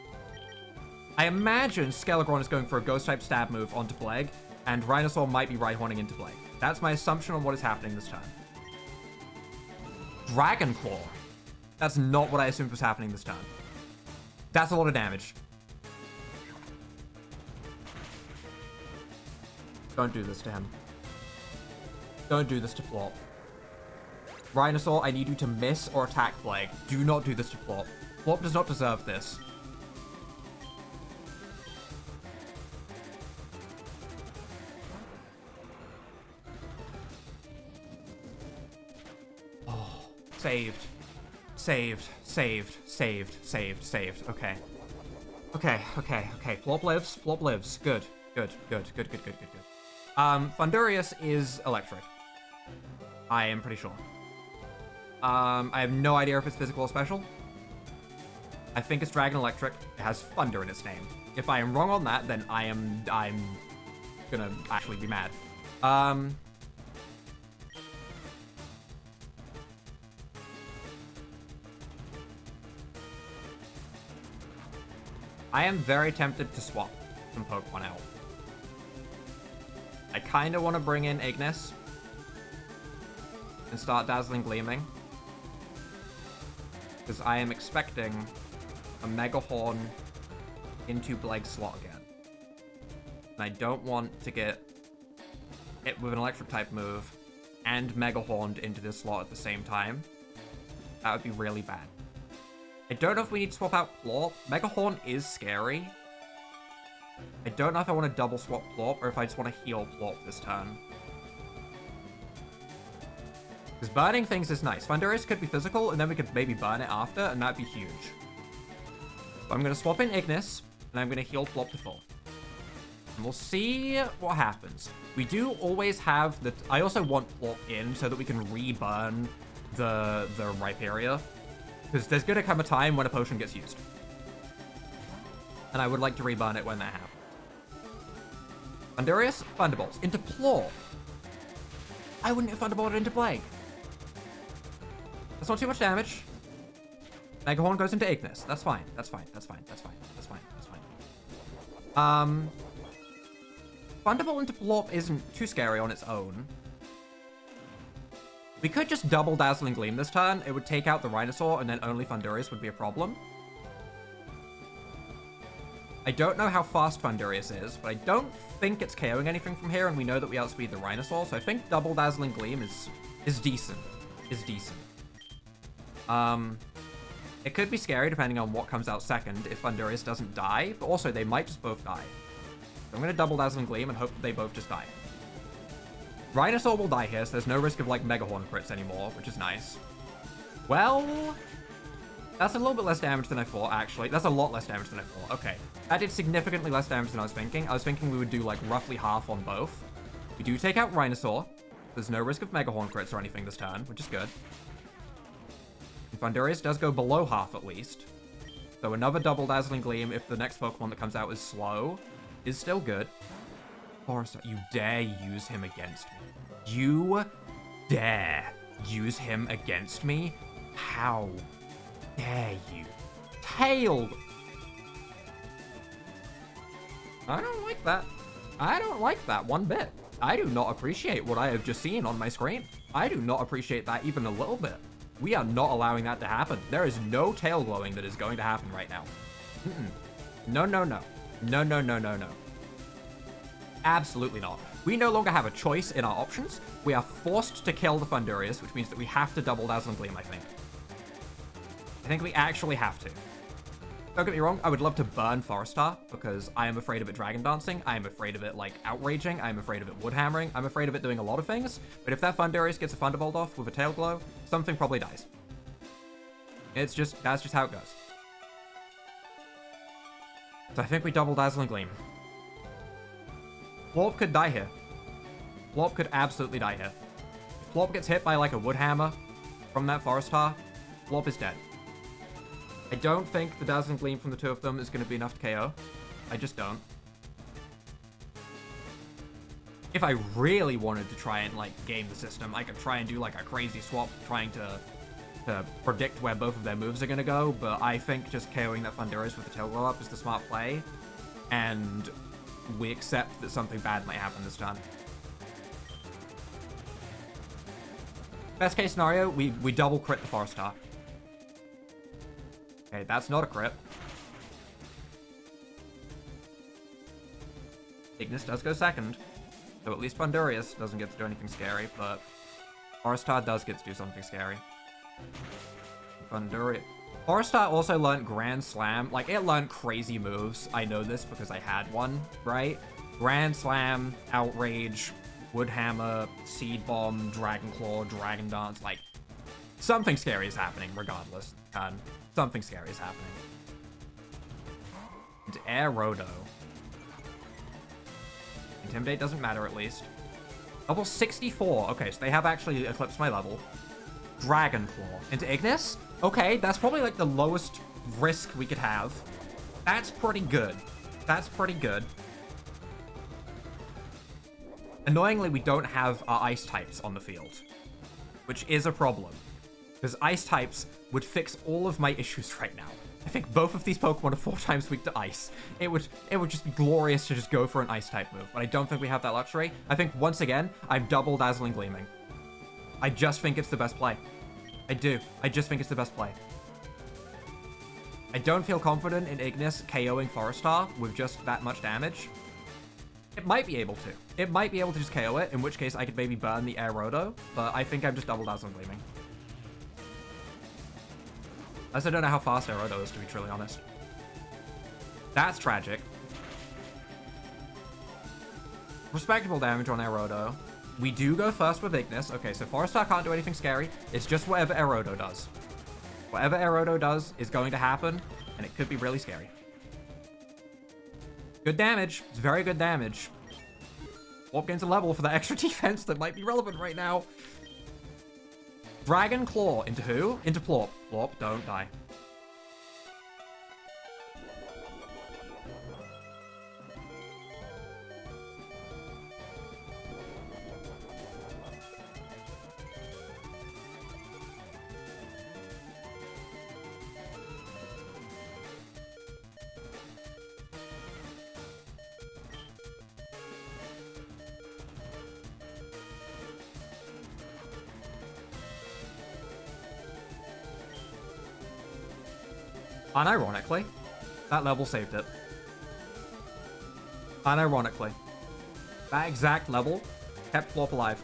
I imagine Skelegron is going for a Ghost-type stab move onto Bleg, and Rhinosaur might be Rhyhorning into Bleg. That's my assumption on what is happening this turn. Dragon Claw. That's not what I assumed was happening this turn. That's a lot of damage. Don't do this to him. Don't do this to Plop. Rhinosaur, I need you to miss or attack Bleg. Do not do this to Plop. Plop does not deserve this. Oh, saved. Saved. Saved. Saved. Saved. Saved. Okay. Okay. Okay. Okay. Plop lives. Plop lives. Good. Good. Good. Good. Good. Good. Good. Good. Thundurius is electric. I am pretty sure. I have no idea if it's physical or special. I think it's Dragon Electric. It has thunder in its name. If I am wrong on that, then I'm gonna actually be mad. I am very tempted to swap some Pokemon out. I kind of want to bring in Ignis and start Dazzling Gleaming, because I am expecting a Mega Horn into Bleg slot again. And I don't want to get hit with an electric type move and Mega Horned into this slot at the same time. That would be really bad. I don't know if we need to swap out Plorp. Mega Horn is scary. I don't know if I want to double swap Plorp or if I just want to heal Plorp this turn. Because burning things is nice. Thundurus could be physical, and then we could maybe burn it after, and that'd be huge. So I'm going to swap in Ignis, and I'm going to heal Plorp to full. And we'll see what happens. We do always have the... I also want Plorp in so that we can reburn the Rhyperior. Because there's going to come a time when a potion gets used. And I would like to reburn it when that happens. Thundurus, Thunderbolts. Into Plorp. I wouldn't have Thunderbolted into Plague. That's not too much damage. Mega Horn goes into Ignis. That's fine. That's fine. That's fine. That's fine. That's fine. That's fine. Thunderbolt into Plorp isn't too scary on its own. We could just double Dazzling Gleam this turn. It would take out the Rhinosaur, and then only Thundurus would be a problem. I don't know how fast Thundurus is, but I don't think it's KOing anything from here, and we know that we outspeed the Rhinosaur, so I think double Dazzling Gleam is decent. Is decent. It could be scary depending on what comes out second if Thundurus doesn't die, but also they might just both die. So I'm going to double Dazzling Gleam and hope that they both just die. Rhinosaur will die here, so there's no risk of, like, Mega Horn crits anymore, which is nice. Well, that's a little bit less damage than I thought, actually. That's a lot less damage than I thought. Okay. That did significantly less damage than I was thinking. I was thinking we would do, like, roughly half on both. We do take out Rhinosaur. There's no risk of Mega Horn crits or anything this turn, which is good. And Thundurus does go below half, at least. So another double Dazzling Gleam, if the next Pokemon that comes out is slow, is still good. Forest, you dare use him against me. You dare use him against me? How dare you? Tailed! I don't like that. I don't like that one bit. I do not appreciate what I have just seen on my screen. I do not appreciate that even a little bit. We are not allowing that to happen. There is no tail glowing that is going to happen right now. No, no, no. No, no, no, no, no. Absolutely not. We no longer have a choice in our options. We are forced to kill the Thundurus, which means that we have to double Dazzling Gleam, I think. I think we actually have to. Don't get me wrong, I would love to burn Forestar, because I am afraid of it Dragon Dancing, I am afraid of it, like, outraging, I am afraid of it Wood Hammering, I'm afraid of it doing a lot of things, but if that Thundurus gets a Thunderbolt off with a Tail Glow, something probably dies. That's just how it goes. So I think we double Dazzling Gleam. Plorp could die here. Plorp could absolutely die here. If Plorp gets hit by, like, a Wood Hammer from that Forestar, Plorp is dead. I don't think the Dazzling Gleam from the two of them is going to be enough to KO. I just don't. If I really wanted to try and, like, game the system, I could try and do, like, a crazy swap trying to predict where both of their moves are going to go, but I think just KOing that Thundurus with the Tail Glow up is the smart play, and we accept that something bad might happen this time. Best case scenario, we double crit the Forestar. Okay, that's not a crit. Ignis does go second, so at least Thundurus doesn't get to do anything scary, but Forestar does get to do something scary. Thundurus. Forestar also learned Grand Slam. Like, it learned crazy moves. I know this because I had one, right? Grand Slam, Outrage, Wood Hammer, Seed Bomb, Dragon Claw, Dragon Dance. Like, something scary is happening regardless. Something scary is happening. And Air Rodo. Intimidate doesn't matter, at least. Level 64. Okay, so they have actually eclipsed my level. Dragon Claw. Into Ignis? Okay, that's probably, like, the lowest risk we could have. That's pretty good. That's pretty good. Annoyingly, we don't have our Ice types on the field, which is a problem. Because Ice types would fix all of my issues right now. I think both of these Pokemon are 4 times weak to Ice. It would just be glorious to just go for an Ice type move, but I don't think we have that luxury. I think, once again, I'm double Dazzling Gleaming. I just think it's the best play. I do. I just think it's the best play. I don't feel confident in Ignis KOing Forestar with just that much damage. It might be able to. It might be able to just KO it, in which case I could maybe burn the Air Rodo, but I think I'm just double Dazzling Gleaming. Unless I don't know how fast Aerodo is, to be truly honest. That's tragic. Respectable damage on Aerodo. We do go first with Ignis. Okay, so Forestar can't do anything scary. It's just whatever Aerodo does. Whatever Aerodo does is going to happen, and it could be really scary. Good damage. It's very good damage. Plop gains a level for that extra defense that might be relevant right now. Dragon Claw. Into who? Into Plop. Plop, don't die. Unironically, that level saved it. Unironically, that exact level kept Plop alive.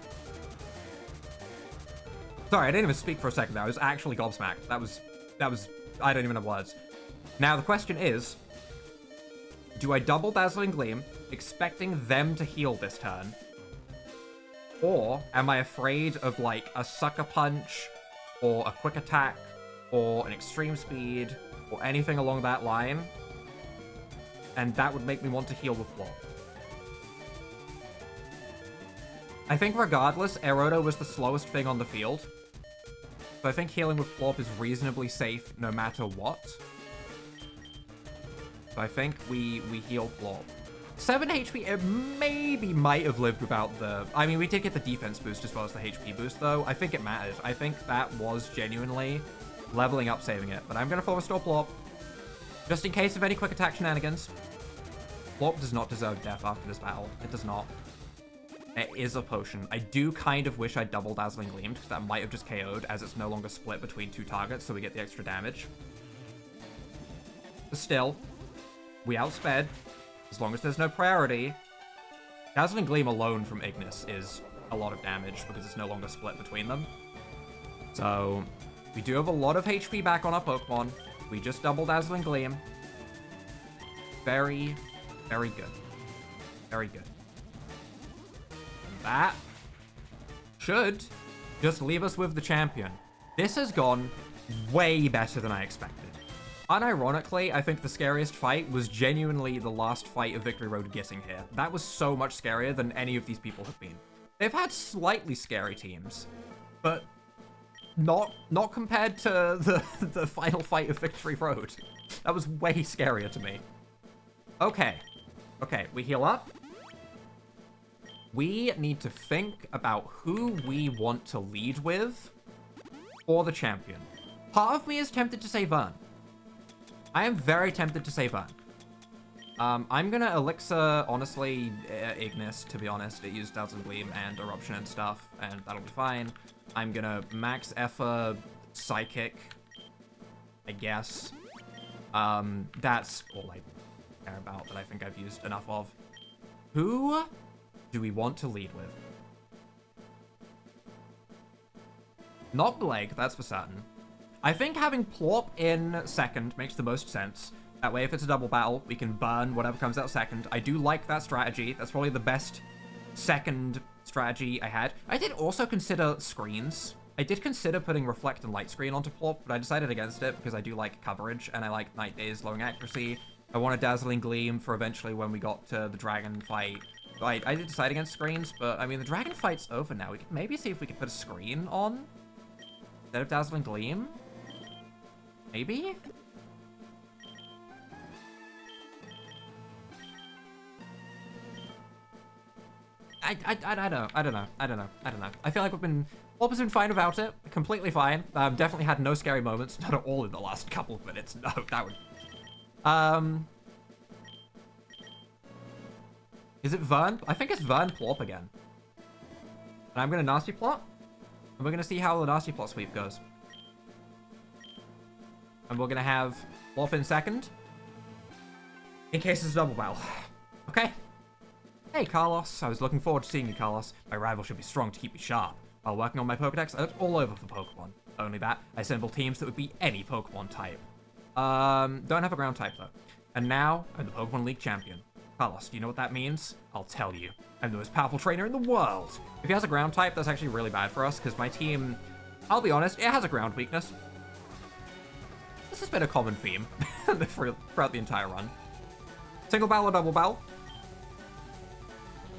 Sorry, I didn't even speak for a second there. I was actually gobsmacked. That was, I don't even have words. Now, the question is, do I double Dazzling Gleam, expecting them to heal this turn? Or am I afraid of, like, a Sucker Punch, or a Quick Attack, or an Extreme Speed, or anything along that line, and that would make me want to heal with Plop. I think regardless, Aerodo was the slowest thing on the field, so I think healing with Plop is reasonably safe no matter what. So I think we heal Plop. 7 HP, it maybe might have lived without the... I mean, we did get the defense boost as well as the HP boost, though. I think it mattered. I think that was genuinely leveling up, saving it. But I'm going to full restore Plop, just in case of any quick attack shenanigans. Plop does not deserve death after this battle. It does not. It is a potion. I do kind of wish I'd double Dazzling Gleamed, because that might have just KO'd, as it's no longer split between 2 targets, so we get the extra damage. But still, we outsped. As long as there's no priority. Dazzling Gleam alone from Ignis is a lot of damage, because it's no longer split between them. So we do have a lot of HP back on our Pokemon. We just double Dazzling Gleam. Very, very good. Very good. That should just leave us with the champion. This has gone way better than I expected. Unironically, I think the scariest fight was genuinely the last fight of Victory Road getting here. That was so much scarier than any of these people have been. They've had slightly scary teams, but not compared to the final fight of Victory Road. That was way scarier to me. Okay. Okay, we heal up. We need to think about who we want to lead with for the champion. Part of me is tempted to say Vern. I am very tempted to say Vern. I'm gonna Elixir, honestly, Ignis, to be honest. It used Dazzling Gleam and Eruption and stuff, and that'll be fine. I'm gonna Max Effa Psychic, I guess. That's all I care about that I think I've used enough of. Who do we want to lead with? Not Blake, that's for certain. I think having Plop in second makes the most sense. That way, if it's a double battle, we can burn whatever comes out second. I do like that strategy. That's probably the best second strategy I had. I did also consider screens. I did consider putting Reflect and Light Screen onto Plop, but I decided against it because I do like coverage, and I like Night Days lowering accuracy. I wanted Dazzling Gleam for eventually when we got to the Dragon fight. I did decide against screens, but I mean, the Dragon fight's over now. We could maybe see if we could put a screen on instead of Dazzling Gleam. Maybe? I don't know. I feel like Plop has been fine without it. Completely fine. Definitely had no scary moments. Not at all in the last couple of minutes. No, that would... Is it Vern? I think it's Vern Plop again. And I'm gonna Nasty Plot. And we're gonna see how the Nasty Plot sweep goes. And we're gonna have Plop in second. In case it's a double battle. Okay. Hey, Carlos. I was looking forward to seeing you, Carlos. My rival should be strong to keep me sharp. While working on my Pokedex, I looked all over for Pokemon. Only that. I assemble teams that would be any Pokemon type. Don't have a ground type, though. And now, I'm the Pokemon League champion. Carlos, do you know what that means? I'll tell you. I'm the most powerful trainer in the world. If he has a ground type, that's actually really bad for us, because my team, I'll be honest, it has a ground weakness. This has been a common theme throughout the entire run. Single battle or double battle?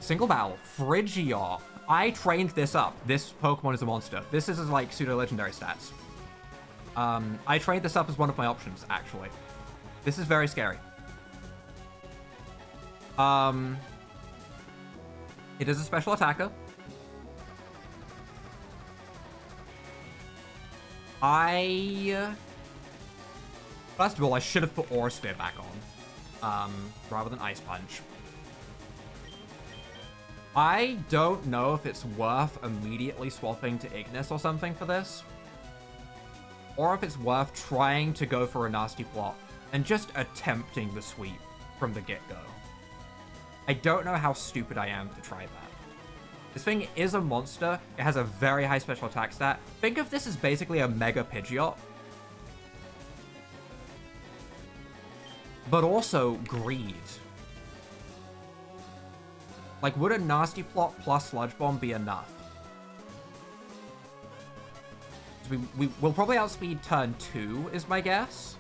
Single battle. Frigior. I trained this up. This Pokemon is a monster. This is like pseudo-legendary stats. I trained this up as one of my options, actually. This is very scary. It is a special attacker. First of all, I should have put Aura Sphere back on, rather than Ice Punch. I don't know if it's worth immediately swapping to Ignis or something for this, or if it's worth trying to go for a nasty plot and just attempting the sweep from the get-go. I don't know how stupid I am to try that. This thing is a monster. It has a very high special attack stat. Think of this as basically a Mega Pidgeot, but also greed. Like, would a Nasty Plot plus Sludge Bomb be enough? We'll probably outspeed turn 2, is my guess,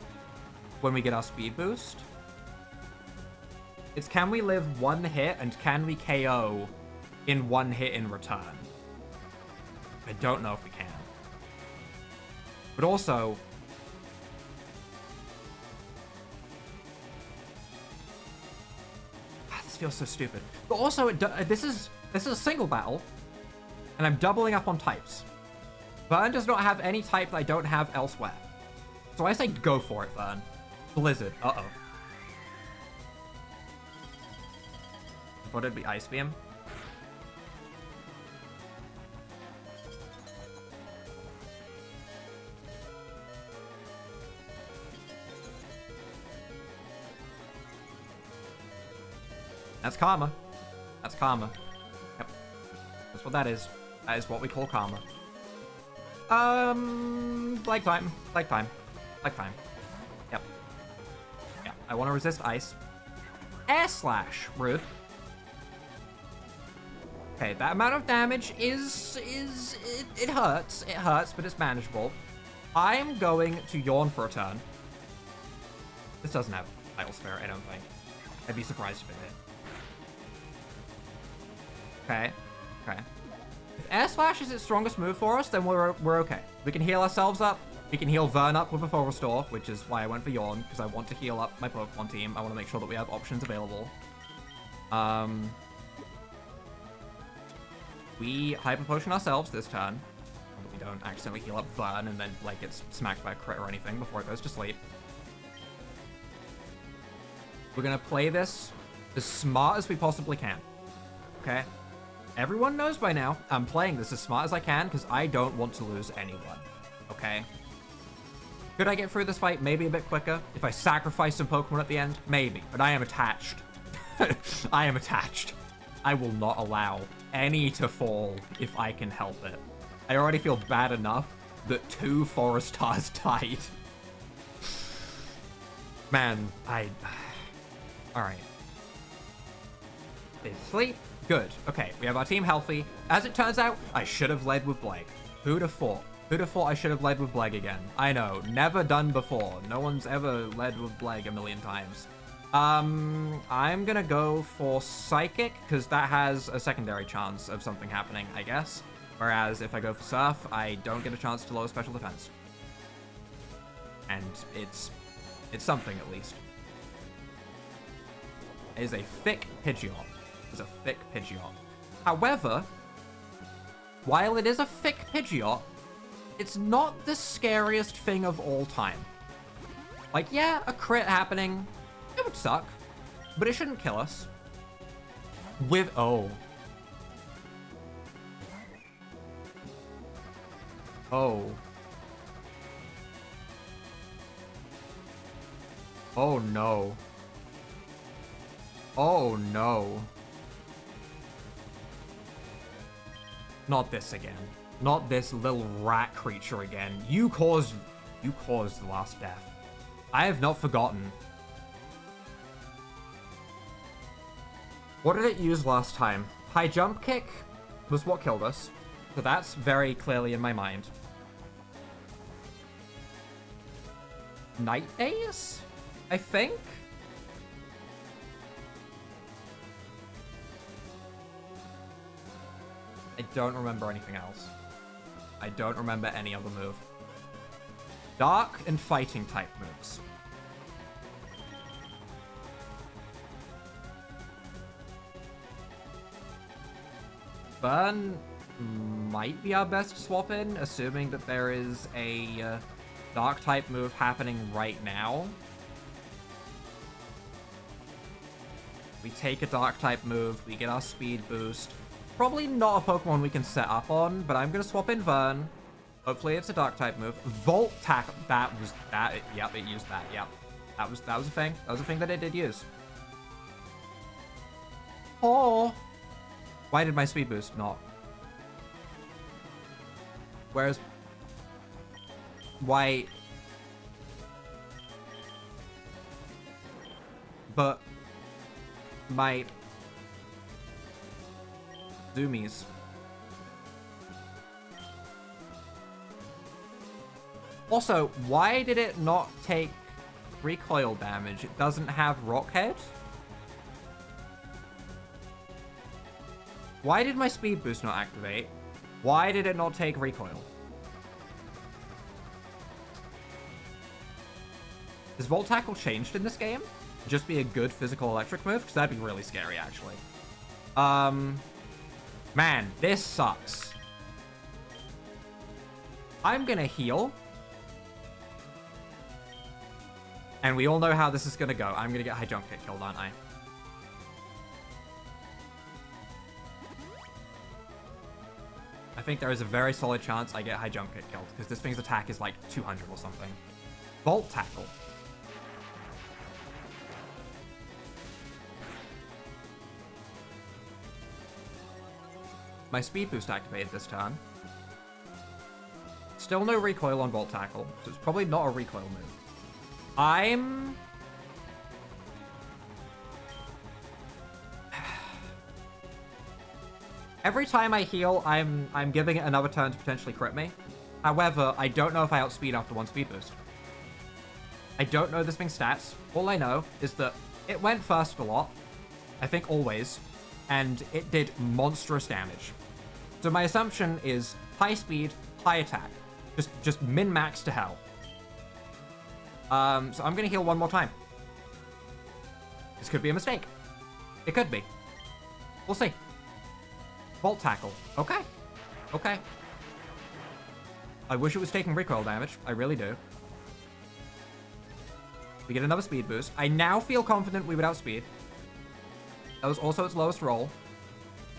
when we get our speed boost. It's can we live one hit and can we KO in one hit in return? I don't know if we can. But also, this feels so stupid. But also, this is a single battle, and I'm doubling up on types. Vern does not have any type that I don't have elsewhere. So I say go for it, Vern. Blizzard. Uh-oh. I thought it'd be Ice Beam. That's karma. That's karma. Yep. That's what that is. That is what we call karma. Like time. Like time. Like time. Yep. Yeah. I want to resist ice. Air Slash. Rude. Okay, that amount of damage it hurts. It hurts, but it's manageable. I'm going to Yawn for a turn. This doesn't have Vital Spirit, I don't think. I'd be surprised if it did. Okay. Okay. If Air Slash is its strongest move for us, then we're okay. We can heal ourselves up. We can heal Vern up with a Full Restore, which is why I went for Yawn, because I want to heal up my Pokemon team. I want to make sure that we have options available. We Hyper Potion ourselves this turn, so that we don't accidentally heal up Vern and then, like, get smacked by a crit or anything before it goes to sleep. We're gonna play this as smart as we possibly can. Okay? Everyone knows by now, I'm playing this as smart as I can because I don't want to lose anyone. Okay? Could I get through this fight maybe a bit quicker? If I sacrifice some Pokemon at the end? Maybe. But I am attached. I am attached. I will not allow any to fall if I can help it. I already feel bad enough that 2 Forest Stars died. Man, Alright. They sleep. Good. Okay, we have our team healthy. As it turns out, I should have led with Bleg. Who'd have thought? Who'd have thought I should have led with Bleg again? I know, never done before. No one's ever led with Bleg a million times. I'm gonna go for Psychic, because that has a secondary chance of something happening, I guess. Whereas if I go for Surf, I don't get a chance to lower special defense. And it's something, at least. It is a thick Pidgeot. It's a thick Pidgeot. However, while it is a thick Pidgeot, it's not the scariest thing of all time. Like, yeah, a crit happening, it would suck, but it shouldn't kill us. With, oh. Oh. Oh no. Oh no. Not this again. Not this little rat creature again. You caused the last death. I have not forgotten. What did it use last time? High jump kick was what killed us. So that's very clearly in my mind. Night days? I think? I don't remember anything else. I don't remember any other move. Dark and fighting type moves. Burn might be our best swap in, assuming that there is a dark type move happening right now. We take a dark type move, we get our speed boost. Probably not a Pokemon we can set up on, but I'm going to swap in Vern. Hopefully it's a dark type move. Volt Tackle. Yep, it used that. Yep. That was a thing. That was a thing that it did use. Oh. Why did my speed boost not? Whereas... Why... But... My... Zoomies. Also, why did it not take recoil damage? It doesn't have Rock Head? Why did my speed boost not activate? Why did it not take recoil? Is Volt Tackle changed in this game? Just be a good physical electric move? Because that'd be really scary, actually. Man, this sucks. I'm gonna heal. And we all know how this is gonna go. I'm gonna get High Jump Kick killed, aren't I? I think there is a very solid chance I get High Jump Kick killed, because this thing's attack is like 200 or something. Volt Tackle. My speed boost activated this turn. Still no recoil on Volt Tackle, so it's probably not a recoil move. Every time I heal, I'm giving it another turn to potentially crit me. However, I don't know if I outspeed after one speed boost. I don't know this thing's stats. All I know is that it went first a lot. I think always. And it did monstrous damage. So my assumption is high speed, high attack. Just min-max to hell. So I'm gonna heal one more time. This could be a mistake. It could be. We'll see. Volt Tackle. Okay. Okay. I wish it was taking recoil damage. I really do. We get another speed boost. I now feel confident we would outspeed. That was also its lowest roll.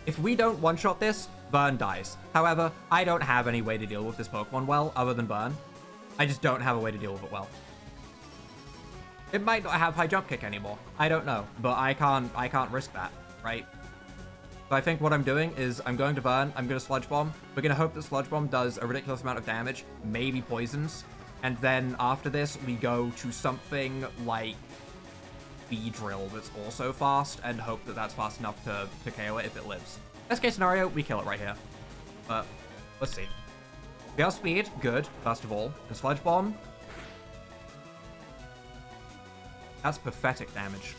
If we don't one-shot this, Burn dies. However, I don't have any way to deal with this Pokemon well, other than Burn. I just don't have a way to deal with it well. It might not have High Jump Kick anymore. I don't know, but I can't risk that, right? So I think what I'm doing is I'm going to Burn, I'm going to Sludge Bomb. We're going to hope that Sludge Bomb does a ridiculous amount of damage, maybe poisons. And then after this, we go to something like Beedrill that's also fast and hope that that's fast enough to KO it if it lives. Best case scenario, we kill it right here. But let's see. We have speed, good, first of all. And Sludge Bomb. That's pathetic damage.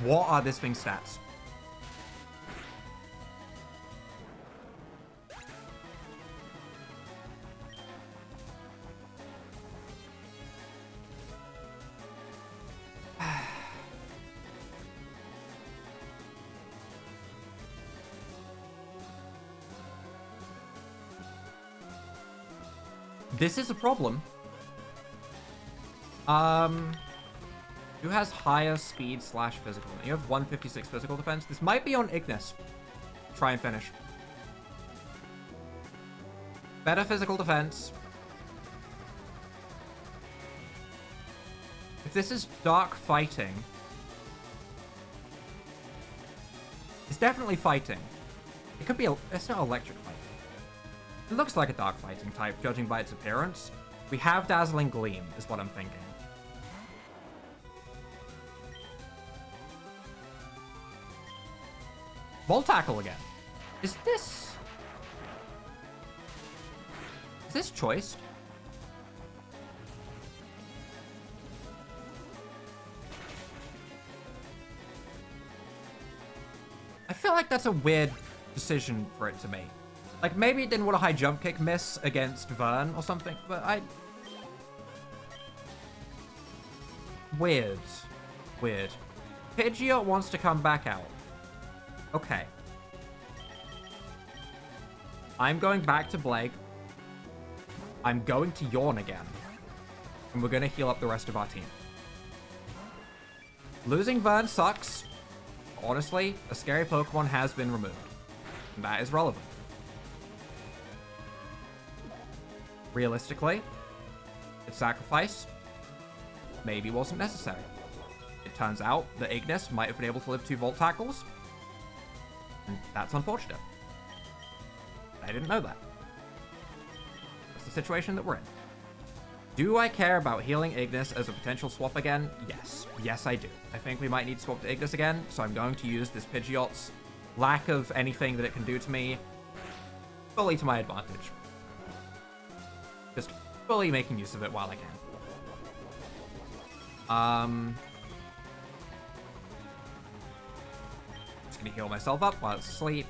What are this thing's stats? This is a problem. Who has higher speed / physical? You have 156 physical defense. This might be on Ignis. Try and finish. Better physical defense. If this is dark fighting, it's definitely fighting. It could be it's not electric fighting. It looks like a dark fighting type, judging by its appearance. We have Dazzling Gleam, is what I'm thinking. Volt Tackle again. Is this choiced? I feel like that's a weird decision for it to make. Like, maybe it didn't want a high jump kick miss against Vern or something, but Weird. Weird. Pidgeot wants to come back out. Okay. I'm going back to Blake. I'm going to Yawn again. And we're going to heal up the rest of our team. Losing Vern sucks. Honestly, a scary Pokemon has been removed. And that is relevant. Realistically, its sacrifice maybe wasn't necessary. It turns out that Ignis might have been able to live 2 Volt Tackles. And that's unfortunate. I didn't know that. That's the situation that we're in. Do I care about healing Ignis as a potential swap again? Yes. Yes, I do. I think we might need to swap to Ignis again, so I'm going to use this Pidgeot's lack of anything that it can do to me fully to my advantage. Just fully making use of it while I can. Just gonna heal myself up while it's asleep.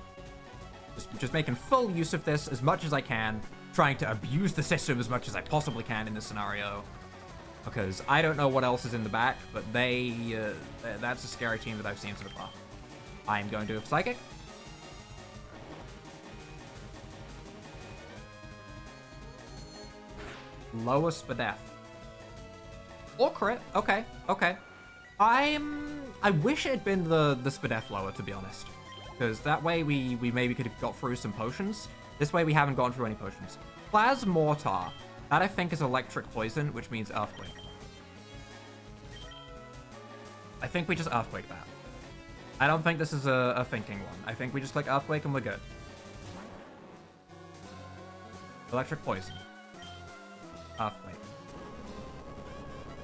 Just making full use of this as much as I can. Trying to abuse the system as much as I possibly can in this scenario. Because I don't know what else is in the back, but that's a scary team that I've seen so far. I'm going to Psychic. Lowest for death. Or crit. Okay, okay. I wish it had been the Spadef lower, to be honest. Because that way we maybe could have got through some potions. This way we haven't gone through any potions. Plasmortar. That I think is Electric Poison, which means Earthquake. I think we just Earthquake that. I don't think this is a thinking one. I think we just click Earthquake and we're good. Electric Poison. Earthquake.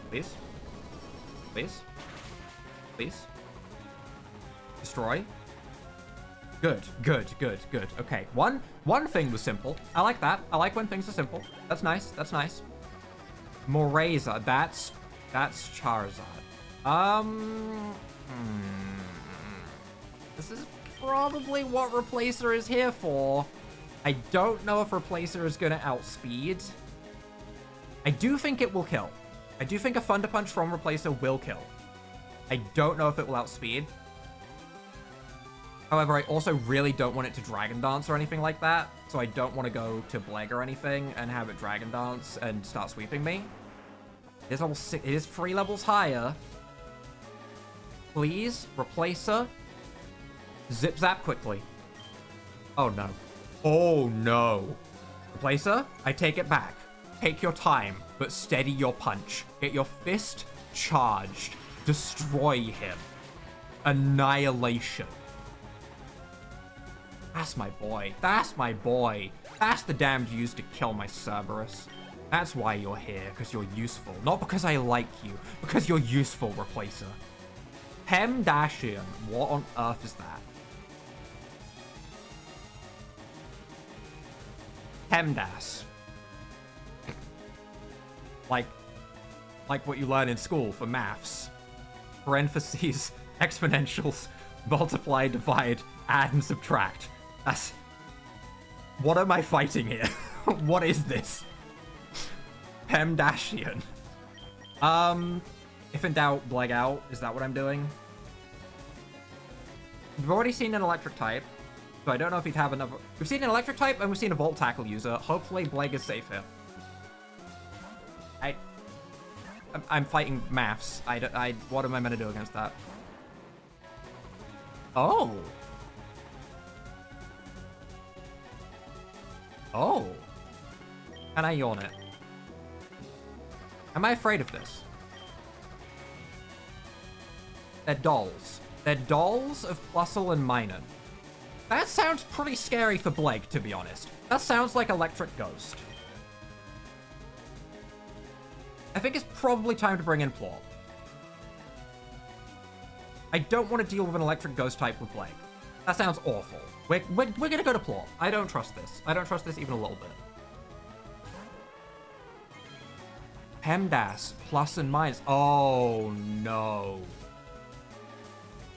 Please? Please? Please? Destroy? Good, good, good, good. Okay, one thing was simple. I like that. I like when things are simple. That's nice, that's nice. Moreza, that's Charizard. This is probably what Replacer is here for. I don't know if Replacer is gonna outspeed. I do think it will kill. I do think a Thunder Punch from Replacer will kill. I don't know if it will outspeed. However, I also really don't want it to Dragon Dance or anything like that, so I don't want to go to Bleg or anything and have it Dragon Dance and start sweeping me. It is almost it is 3 levels higher. Please, Replacer. Zip Zap quickly. Oh no. Oh no. Replacer, I take it back. Take your time, but steady your punch. Get your fist charged. Destroy him. Annihilation. That's my boy. That's my boy. That's the damage you used to kill my Cerberus. That's why you're here, because you're useful. Not because I like you, because you're useful, Replacer. Hemdashian. What on earth is that? Hemdas. Like what you learn in school for maths. Parentheses, exponentials, multiply, divide, add, and subtract. That's... What am I fighting here? What is this? Hemdashian. If in doubt, Bleg out. Is that what I'm doing? We've already seen an electric type, so I don't know if he'd have another... We've seen an electric type, and we've seen a Volt Tackle user. Hopefully, Bleg is safe here. I'm fighting maths. What am I meant to do against that? Oh. Oh. Can I yawn it? Am I afraid of this? They're dolls. They're dolls of Plusle and Minun. That sounds pretty scary for Blake, to be honest. That sounds like Electric Ghost. I think it's probably time to bring in Plop. I don't want to deal with an Electric Ghost type with Blake. That sounds awful. We're gonna go to Plop. I don't trust this. I don't trust this even a little bit. PEMDAS, plus and minus. Oh, no.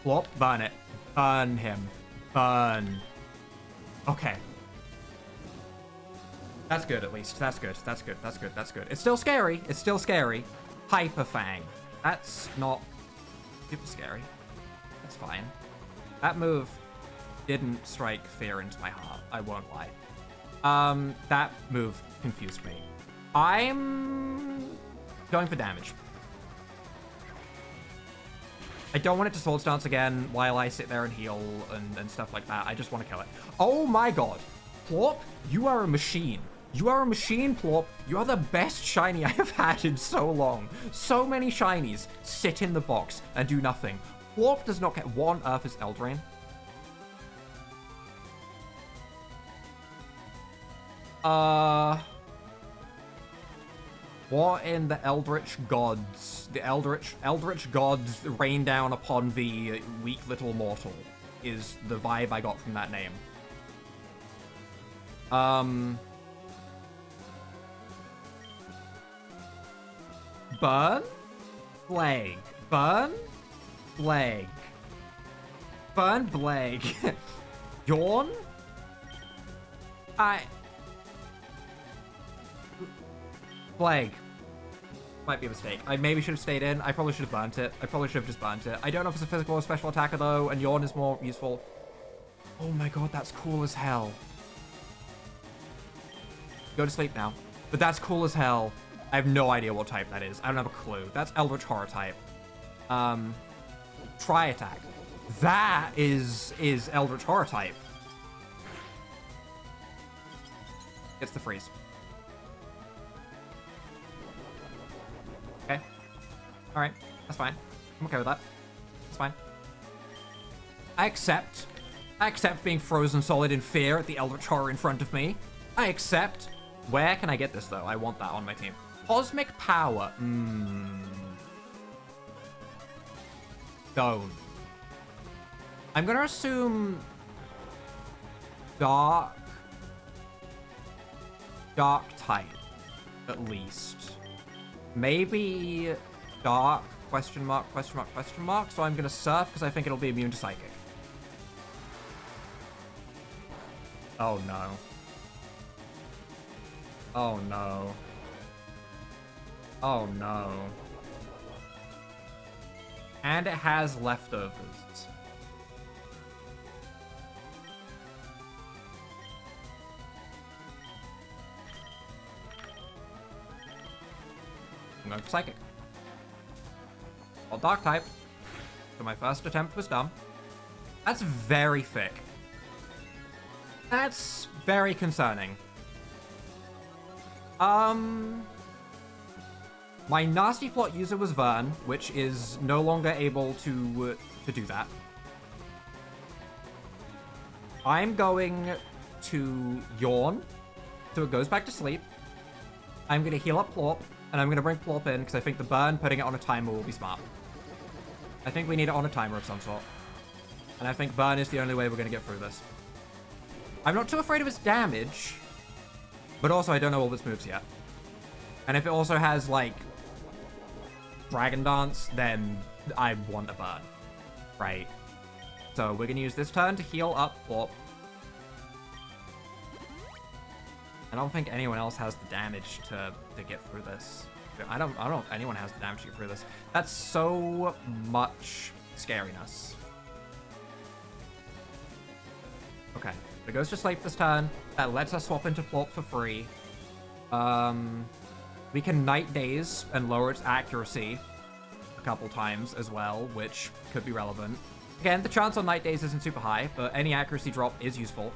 Plop, burn it. Burn him. Burn. Okay. That's good, at least. That's good. That's good. That's good. That's good. It's still scary. It's still scary. Hyper Fang. That's not super scary. That's fine. That move didn't strike fear into my heart. I won't lie. That move confused me. I'm going for damage. I don't want it to Sword Stance again while I sit there and heal and stuff like that. I just want to kill it. Oh my god. Plop, you are a machine. You are a machine, Plop. You are the best shiny I have had in so long. So many shinies sit in the box and do nothing. Plop does not get... What on earth is Eldraine? What in the Eldritch Gods? The Eldritch Gods rain down upon the weak little mortal is the vibe I got from that name. Burn? Plague. Burn? Plague. Burn? Plague. Yawn? Plague. Might be a mistake. I maybe should have stayed in. I probably should have burnt it. I probably should have just burnt it. I don't know if it's a physical or special attacker, though, and Yawn is more useful. Oh my god, that's cool as hell. Go to sleep now. But that's cool as hell. I have no idea what type that is. I don't have a clue. That's Eldritch Horror type. Try attack. That is Eldritch Horror type. It's the freeze. Okay. Alright. That's fine. I'm okay with that. That's fine. I accept being frozen solid in fear at the Eldritch Horror in front of me. I accept. Where can I get this, though? I want that on my team. Cosmic Power. Don't. I'm gonna assume... Dark type, at least. Maybe Dark, question mark, question mark, question mark. So I'm gonna Surf because I think it'll be immune to Psychic. Oh no. Oh no. Oh no. And it has leftovers. I'm going for Psychic. Well, Dark type. So my first attempt was dumb. That's very thick. That's very concerning. My Nasty Plot user was Vern, which is no longer able to do that. I'm going to Yawn, so it goes back to sleep. I'm going to heal up Plop, and I'm going to bring Plop in, because I think the burn, putting it on a timer will be smart. I think we need it on a timer of some sort. And I think burn is the only way we're going to get through this. I'm not too afraid of its damage, but also I don't know all its moves yet. And if it also has, like, Dragon Dance, then I want a burn. Right. So we're going to use this turn to heal up Plop. I don't think anyone else has the damage to get through this. I don't know if anyone has the damage to get through this. That's so much scariness. Okay. It goes to sleep this turn. That lets us swap into Plop for free. We can Night Daze and lower its accuracy a couple times as well, which could be relevant. Again, the chance on Night Daze isn't super high, but any accuracy drop is useful.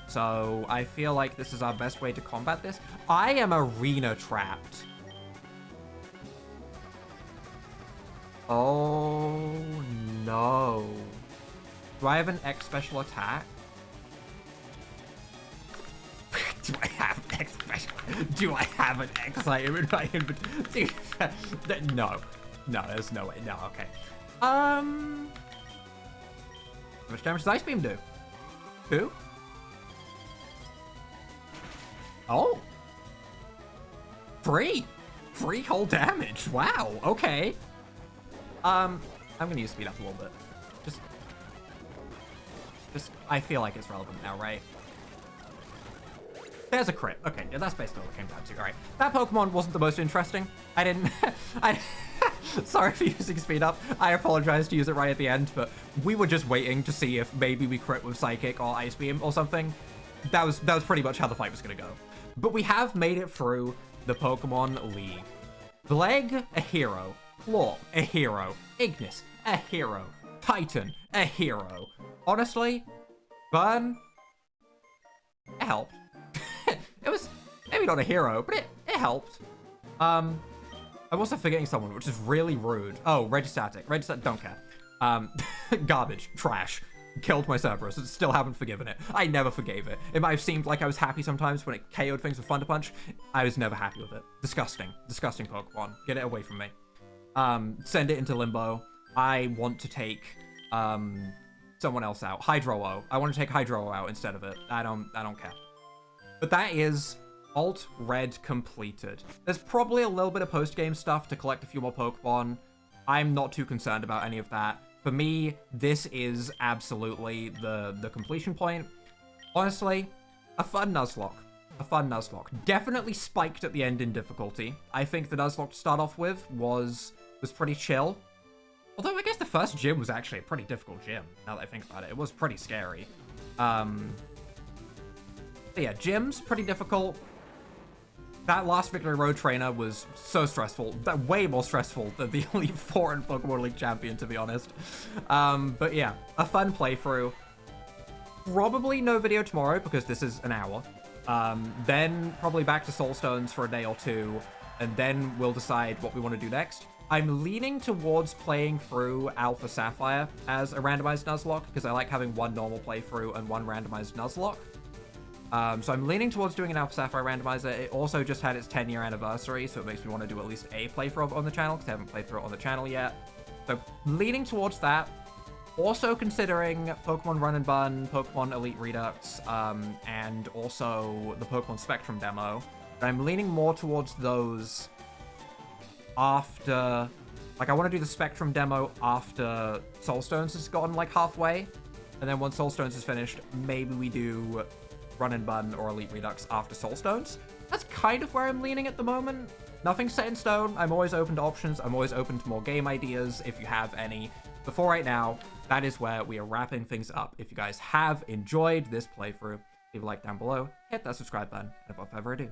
So I feel like this is our best way to combat this. I am arena trapped. Oh no. Do I have an X special attack? Do I have X special? Do I have an X item in my inventory? No. No, there's no way. No, okay. How much damage does Ice Beam do? 2? Oh. 3. 3 whole damage. Wow. Okay. I'm gonna use speed up a little bit. Just, I feel like it's relevant now, right? There's a crit. Okay, yeah, that's basically what it came down to. All right, that Pokemon wasn't the most interesting. I didn't, sorry for using speed up. I apologize to use it right at the end, but we were just waiting to see if maybe we crit with Psychic or Ice Beam or something. That was pretty much how the fight was gonna go. But we have made it through the Pokemon League. Bleg, a hero. Claw, a hero. Ignis, a hero. Titan, a hero. Honestly, Burn, it helped. It was maybe not a hero, but it helped. I'm also forgetting someone, which is really rude. Oh, Registatic. Registatic, don't care. Garbage, trash. Killed my Cerberus, and still haven't forgiven it. I never forgave it. It might have seemed like I was happy sometimes when it KO'd things with Thunder Punch. I was never happy with it. Disgusting. Disgusting Pokemon. Get it away from me. Send it into Limbo. I want to take, someone else out. Hydro-O. I want to take Hydro-O out instead of it. I don't care. But that is AlteRed completed. There's probably a little bit of post-game stuff to collect a few more Pokemon. I'm not too concerned about any of that. For me, this is absolutely the completion point. Honestly, a fun Nuzlocke. A fun Nuzlocke. Definitely spiked at the end in difficulty. I think the Nuzlocke to start off with was pretty chill. Although I guess the first gym was actually a pretty difficult gym, now that I think about it. It was pretty scary. But yeah, gym's pretty difficult. That last Victory Road trainer was so stressful. Way more stressful than the Elite Four and Pokemon League champion, to be honest. But yeah, a fun playthrough. Probably no video tomorrow because this is an hour. Then probably back to Soulstones for a day or two, and then we'll decide what we want to do next. I'm leaning towards playing through Alpha Sapphire as a randomized Nuzlocke because I like having one normal playthrough and one randomized Nuzlocke. So I'm leaning towards doing an Alpha Sapphire randomizer. It also just had its 10-year anniversary, so it makes me want to do at least a playthrough on the channel because I haven't played through it on the channel yet. So leaning towards that. Also considering Pokemon Run and Bun, Pokemon Elite Redux, and also the Pokemon Spectrum demo. But I'm leaning more towards those after... Like, I want to do the Spectrum demo after Soulstones has gotten, like, halfway. And then once Soulstones is finished, maybe we do Run and Bun or Elite Redux after Soulstones. That's kind of where I'm leaning at the moment. Nothing's set in stone. I'm always open to options. I'm always open to more game ideas if you have any. But for right now, that is where we are wrapping things up. If you guys have enjoyed this playthrough, leave a like down below, hit that subscribe button, and without further ado,